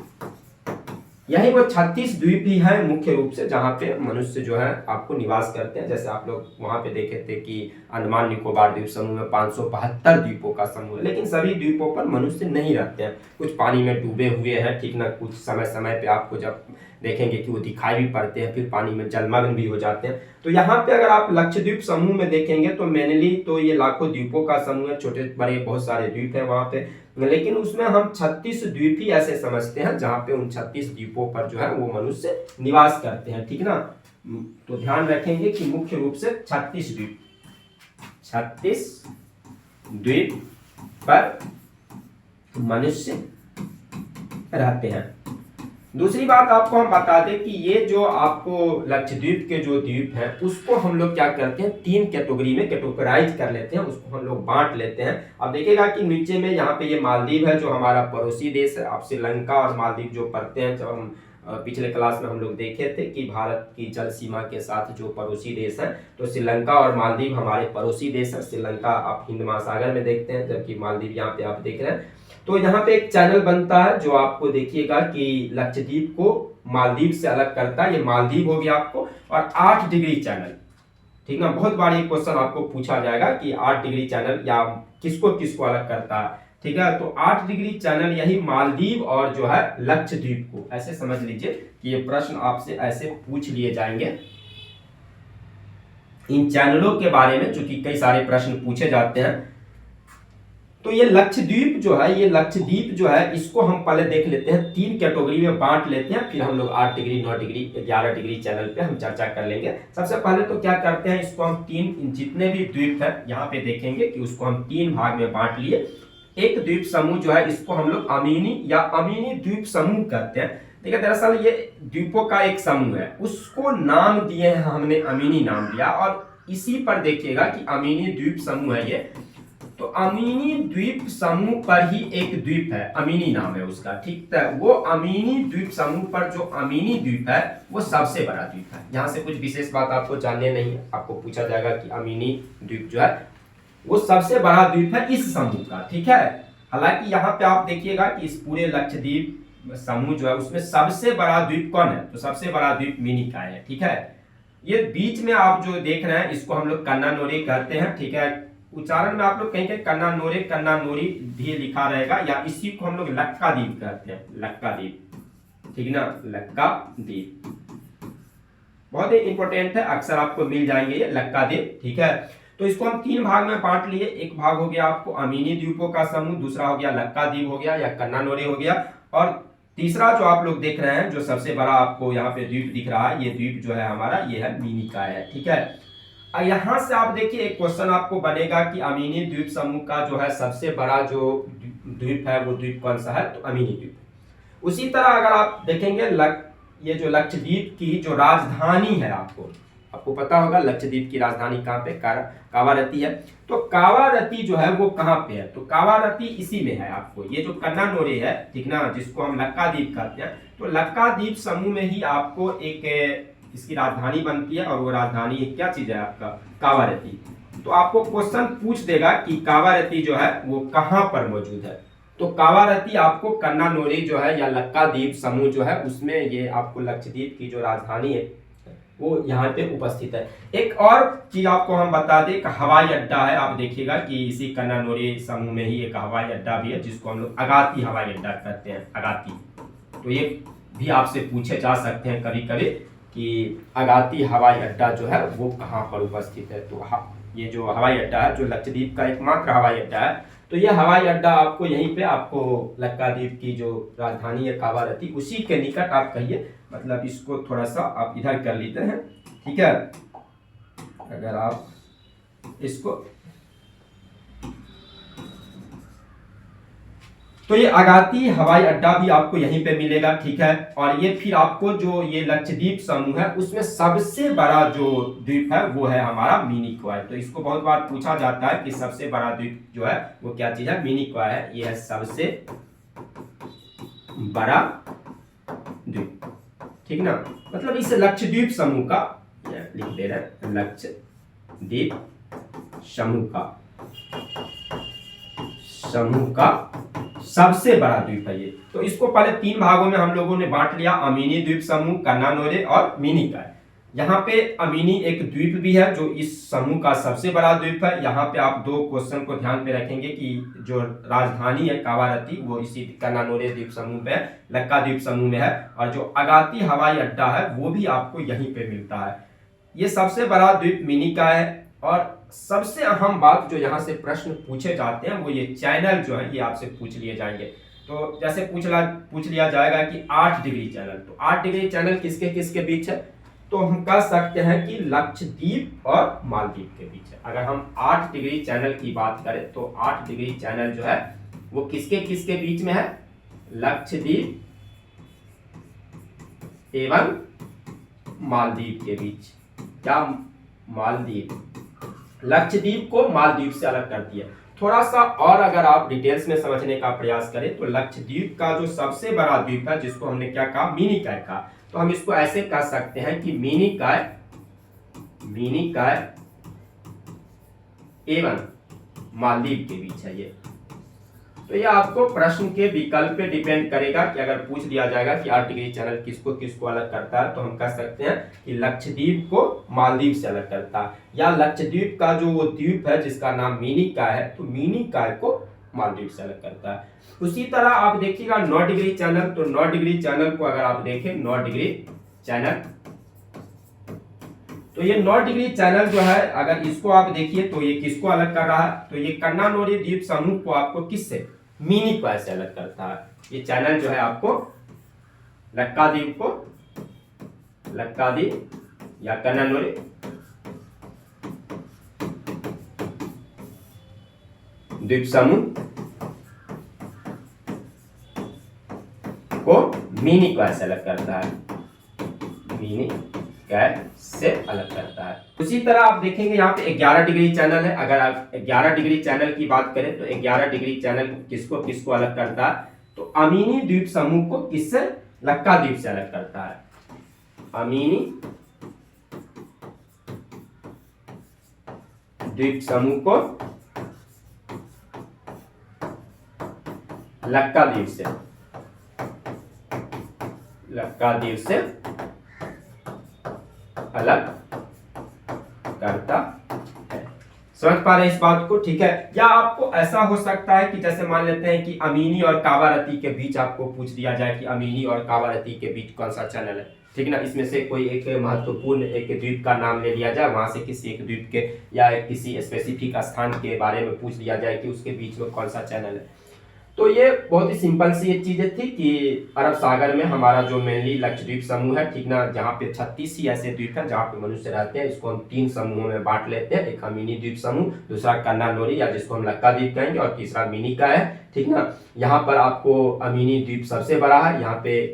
यही वो 36 द्वीप ही है मुख्य रूप से जहां पे मनुष्य जो है आपको निवास करते हैं। जैसे आप लोग वहां पे देखे थे कि अंडमान निकोबार द्वीप समूह में 572 द्वीपों का समूह है, लेकिन सभी द्वीपों पर मनुष्य नहीं रहते हैं। कुछ पानी में डूबे हुए हैं, ठीक ना, कुछ समय समय पे आपको जब देखेंगे कि वो दिखाई भी पड़ते हैं, फिर पानी में जलमग्न भी हो जाते हैं। तो यहाँ पे अगर आप लक्षद्वीप समूह में देखेंगे तो मेनली तो ये लाखों द्वीपों का समूह है, छोटे बड़े बहुत सारे द्वीप है वहां पे, लेकिन उसमें हम 36 द्वीप ही ऐसे समझते हैं जहां पे उन 36 द्वीपों पर जो है वो मनुष्य निवास करते हैं, ठीक ना। तो ध्यान रखेंगे कि मुख्य रूप से 36 द्वीप पर मनुष्य रहते हैं। दूसरी बात आपको हम बता दें कि ये जो आपको लक्षद्वीप के जो द्वीप हैं उसको हम लोग क्या करते हैं, 3 कैटेगरी में कैटेगराइज कर लेते हैं, उसको हम लोग बांट लेते हैं। अब देखिएगा कि नीचे में यहाँ पे ये मालदीव है जो हमारा पड़ोसी देश है। आप श्रीलंका और मालदीव जो पढ़ते हैं, जब हम पिछले क्लास में हम लोग देखे थे कि भारत की जल सीमा के साथ जो पड़ोसी देश है, तो श्रीलंका और मालदीव हमारे पड़ोसी देश है। श्रीलंका आप हिंद महासागर में देखते हैं, जबकि मालदीव यहाँ पे आप देख रहे हैं। तो यहाँ पे एक चैनल बनता है जो आपको देखिएगा कि लक्षद्वीप को मालदीव से अलग करता है। ये मालदीव हो गया आपको, और 8 डिग्री चैनल, ठीक ना। बहुत बार ये क्वेश्चन आपको पूछा जाएगा कि 8 डिग्री चैनल या किसको किसको अलग करता है, ठीक है। तो 8 डिग्री चैनल यही मालदीव और जो है लक्षद्वीप को, ऐसे समझ लीजिए कि ये प्रश्न आपसे ऐसे पूछ लिए जाएंगे इन चैनलों के बारे में, चूंकि कई सारे प्रश्न पूछे जाते हैं। तो ये लक्षद्वीप जो है, ये लक्षद्वीप जो है इसको हम पहले देख लेते हैं, 3 कैटेगरी में बांट लेते हैं, फिर हम लोग 8 डिग्री 9 डिग्री 11 डिग्री चैनल पे हम चर्चा कर लेंगे। सबसे पहले तो क्या करते हैं, इसको हम 3 जितने भी द्वीप है यहाँ पे देखेंगे कि उसको हम 3 भाग में बांट लिए। एक द्वीप समूह जो है इसको हम लोग अमीनी या अमीनी द्वीप समूह कहते हैं। देखिए दरअसल ये द्वीपों का एक समूह है, उसको नाम दिए हैं हमने, अमीनी नाम दिया, और इसी पर देखिएगा कि अमीनी द्वीप समूह है ये। तो अमीनी द्वीप समूह पर ही एक द्वीप है, अमीनी नाम है उसका, ठीक है। वो अमीनी द्वीप समूह पर जो अमीनी द्वीप है वो सबसे बड़ा द्वीप है। यहाँ से कुछ विशेष बात आपको जानने नहीं है, आपको पूछा जाएगा कि अमीनी द्वीप जो है वो सबसे बड़ा द्वीप है इस समूह का, ठीक है। हालांकि यहाँ पे आप देखिएगा कि इस पूरे लक्षद्वीप समूह जो है उसमें सबसे बड़ा द्वीप कौन है, तो सबसे बड़ा द्वीप मिनिकॉय है, ठीक है। ये बीच में आप जो देख रहे हैं इसको हम लोग कन्नानोरी कहते हैं, ठीक है। उच्चारण में आप लोग कहेंगे कन्नानोरी भी लिखा रहेगा, या इसी को हम लोग लक्का द्वीप कहते हैं, लक्का द्वीप, ठीक ना, लक्का द्वीप बहुत ही इंपॉर्टेंट है, अक्सर आपको मिल जाएंगे ये लक्का द्वीप, ठीक है। तो इसको हम 3 भाग में बांट लिए। एक भाग हो गया आपको अमीनी द्वीपों का समूह, दूसरा हो गया लक्का द्वीप हो गया या कन्नानोरी हो गया, और तीसरा जो आप लोग देख रहे हैं जो सबसे बड़ा आपको यहाँ पे द्वीप दिख रहा है, ये द्वीप जो है हमारा ये है मिनिकॉय है, ठीक है। यहाँ से आप देखिए एक क्वेश्चन आपको बनेगा कि अमीनी द्वीप समूह का जो है सबसे बड़ा जो द्वीप है वो द्वीप कौन सा है, तो अमीनी द्वीप। उसी तरह अगर आप देखेंगे ये जो लक्षद्वीप की जो राजधानी है, आपको पता होगा लक्षद्वीप की राजधानी कहाँ पे, कावारती है। तो कावारती जो है वो कहाँ पे है, तो कावारती इसी में है। आपको ये जो कन्नानोरे है, ठीक ना, जिसको हम लक्काद्वीप कहते हैं, तो लक्काद्वीप समूह में ही आपको एक इसकी राजधानी बनती है, और वो राजधानी क्या चीज है आपका, कावारती। तो आपको क्वेश्चन पूछ देगा कि कावारती जो है वो कहाँ पर मौजूद है, तो कावारती आपको कन्नानोरी जो है या लक्काद्वीप समूह जो है उसमें ये आपको लक्षद्वीप की जो राजधानी है वो यहाँ पे उपस्थित है। एक और चीज आपको हम बता दें, एक हवाई अड्डा है। आप देखिएगा कि इसी कन्नानोरी समूह में ही एक हवाई अड्डा भी है, जिसको हम लोग अगाती हवाई अड्डा कहते हैं, अगाती। तो ये भी आपसे पूछे जा सकते हैं कभी कभी कि अगाती हवाई अड्डा जो है वो कहाँ पर उपस्थित है। तो ये जो हवाई अड्डा है, जो लक्षद्वीप का एकमात्र हवाई अड्डा है, तो ये हवाई अड्डा आपको यहीं पे आपको लक्काद्वीप की जो राजधानी है कावारती, उसी के निकट आप कहिए, मतलब इसको थोड़ा सा आप इधर कर लेते हैं, ठीक है। अगर आप इसको, तो ये अगाती हवाई अड्डा भी आपको यहीं पे मिलेगा, ठीक है। और ये फिर आपको जो ये लक्षद्वीप समूह है उसमें सबसे बड़ा जो द्वीप है वो है हमारा मिनिकॉय। तो इसको बहुत बार पूछा जाता है कि सबसे बड़ा द्वीप जो है वो क्या चीज है, मिनिकॉय है। ये है सबसे बड़ा द्वीप, ठीक ना। मतलब इस लक्षद्वीप समूह का, लिख दे रहे हैं, लक्षद्वीप समूह का सबसे बड़ा द्वीप है ये। तो इसको पहले 3 भागों में हम लोगों ने बांट लिया, अमीनी द्वीप समूह, कन्नानोरे और मिनिकॉय। यहाँ पे अमीनी एक द्वीप भी है जो इस समूह का सबसे बड़ा द्वीप है। यहाँ पे आप 2 क्वेश्चन को ध्यान में रखेंगे कि जो राजधानी है कावारती वो इसी कन्नानोरे द्वीप समूह में है, लक्काद्वीप समूह में है, और जो अगाती हवाई अड्डा है वो भी आपको यहीं पे मिलता है। ये सबसे बड़ा द्वीप मिनिकॉय है। और सबसे अहम बात जो यहाँ से प्रश्न पूछे जाते हैं वो ये चैनल जो है ये आपसे पूछ लिए जाएंगे। तो जैसे पूछ लिया जाएगा कि 8 डिग्री चैनल, तो 8 डिग्री चैनल किसके किसके बीच है, तो हम कह सकते हैं कि लक्षद्वीप और मालदीव के बीच है। अगर हम 8 डिग्री चैनल की बात करें तो 8 डिग्री चैनल जो है वो किसके किसके बीच में है, लक्षद्वीप एवं मालदीव के बीच। क्या मालदीव लक्षद्वीप को मालदीव से अलग करती है। थोड़ा सा और अगर आप डिटेल्स में समझने का प्रयास करें तो लक्षद्वीप का जो सबसे बड़ा द्वीप है, जिसको हमने क्या कहा, मिनिकॉय का, तो हम इसको ऐसे कह सकते हैं कि मिनिकॉय एवं मालदीव के बीच है ये। तो ये आपको प्रश्न के विकल्प पे डिपेंड करेगा कि अगर पूछ दिया जाएगा कि 8 डिग्री चैनल किसको किसको अलग करता है, तो हम कह सकते हैं कि लक्षद्वीप को मालदीव से अलग करता है, या लक्षद्वीप का जो वो द्वीप है जिसका नाम मिनिकॉय है, तो मिनिकॉय को मालदीव से अलग करता है। उसी तरह आप देखिएगा 9 डिग्री चैनल, तो 9 डिग्री चैनल को अगर आप देखें, 9 डिग्री चैनल, तो ये 9 डिग्री चैनल जो है अगर इसको आप देखिए तो ये किसको अलग कर रहा है, तो ये कन्नानोरी द्वीप समूह को आपको किससे, मिनिकॉय से अलग करता है। ये चैनल जो है आपको लक्काद्वीप या कन्नानोरी द्वीप समूह को मिनिकॉय से अलग करता है, मिनिकॉय से अलग करता है। उसी तरह आप देखेंगे यहाँ पे 11 डिग्री चैनल है। अगर आप 11 डिग्री चैनल की बात करें तो 11 डिग्री चैनल किसको किसको अलग करता है, तो अमीनी द्वीप समूह को किससे, लक्काद्वीप से अलग करता है। अमीनी द्वीप समूह को लक्काद्वीप से अलग करता है। समझ पा रहे हैं इस बात को, ठीक है। या आपको ऐसा हो सकता है कि जैसे मान लेते हैं कि अमीनी और कावारती के बीच आपको पूछ दिया जाए कि अमीनी और कावारती के बीच कौन सा चैनल है, ठीक है ना। इसमें से कोई एक महत्वपूर्ण एक द्वीप का नाम ले लिया जाए, वहां से किसी एक द्वीप के या किसी स्पेसिफिक स्थान के बारे में पूछ लिया जाए कि उसके बीच में कौन सा चैनल है। तो ये बहुत ही सिंपल सी एक चीजें थी कि अरब सागर में हमारा जो मेनली लक्षद्वीप समूह है, ठीक ना, जहाँ पे 36 ही ऐसे द्वीप है जहाँ पे मनुष्य रहते हैं। इसको हम 3 समूहों में बांट लेते हैं। एक अमीनी द्वीप समूह, दूसरा कन्नानोरी या जिसको हम लक्का द्वीप कहेंगे, और तीसरा मिनिका है, ठीक ना। यहाँ पर आपको अमीनी द्वीप सबसे बड़ा है। यहाँ पे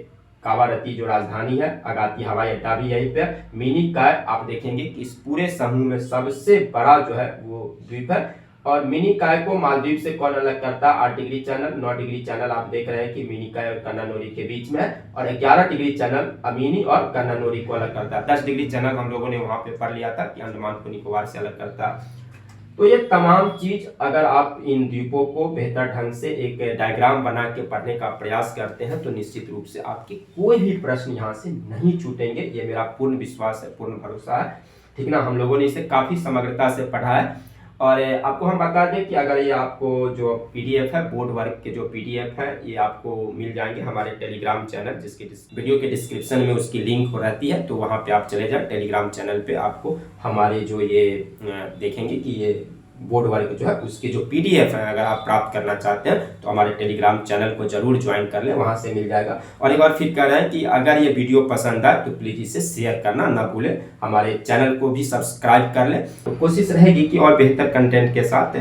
कावारती जो राजधानी है, अगाती हवाई अड्डा भी यहीं पे। मिनिका आप देखेंगे कि इस पूरे समूह में सबसे बड़ा जो है वो द्वीप है। और मिनिकाय को मालदीव से कौन अलग करता है? 8 डिग्री चैनल, 9 डिग्री चैनल आप देख रहे हैं कि मिनिकाय और कन्नानोरी के बीच में है, और 11 डिग्री चैनल अमीनी और कन्नानोरी को अलग करता है। 10 डिग्री चैनल हम लोगों ने वहां पे पढ़ लिया था कि अंडमान को निकोबार से अलग करता है। तो ये तमाम चीज अगर आप इन द्वीपों को बेहतर ढंग से एक डायग्राम बना के पढ़ने का प्रयास करते हैं तो निश्चित रूप से आपके कोई भी प्रश्न यहाँ से नहीं छूटेंगे। ये मेरा पूर्ण विश्वास है, पूर्ण भरोसा है, ठीक ना। हम लोगों ने इसे काफी समग्रता से पढ़ा है। और आपको हम बता दें कि अगर ये आपको जो पीडीएफ है, बोर्ड वर्क के जो पीडीएफ है, ये आपको मिल जाएंगे हमारे टेलीग्राम चैनल, जिसके वीडियो के डिस्क्रिप्शन में उसकी लिंक हो रहती है। तो वहाँ पे आप चले जाए, टेलीग्राम चैनल पे आपको हमारे जो ये देखेंगे कि ये बोर्ड वर्क जो है उसकी जो पीडीएफ है, अगर आप प्राप्त करना चाहते हैं तो हमारे टेलीग्राम चैनल को जरूर ज्वाइन कर लें, वहां से मिल जाएगा। और एक बार फिर कह रहे हैं कि अगर ये वीडियो पसंद आए तो प्लीज इसे शेयर करना ना भूलें, हमारे चैनल को भी सब्सक्राइब कर लें। तो कोशिश रहेगी कि और बेहतर कंटेंट के साथ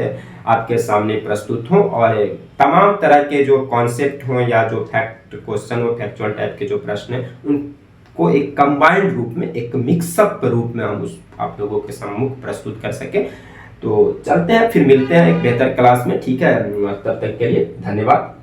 आपके सामने प्रस्तुत हों, और तमाम तरह के जो कॉन्सेप्ट हों या जो फैक्ट क्वेश्चन हो, फैक्चुअल टाइप के जो प्रश्न हैं, उनको एक कंबाइंड रूप में, एक मिक्सअप रूप में हम उस आप लोगों के सम्मुख प्रस्तुत कर सकें। तो चलते हैं, फिर मिलते हैं एक बेहतर क्लास में, ठीक है। तब तक के लिए धन्यवाद।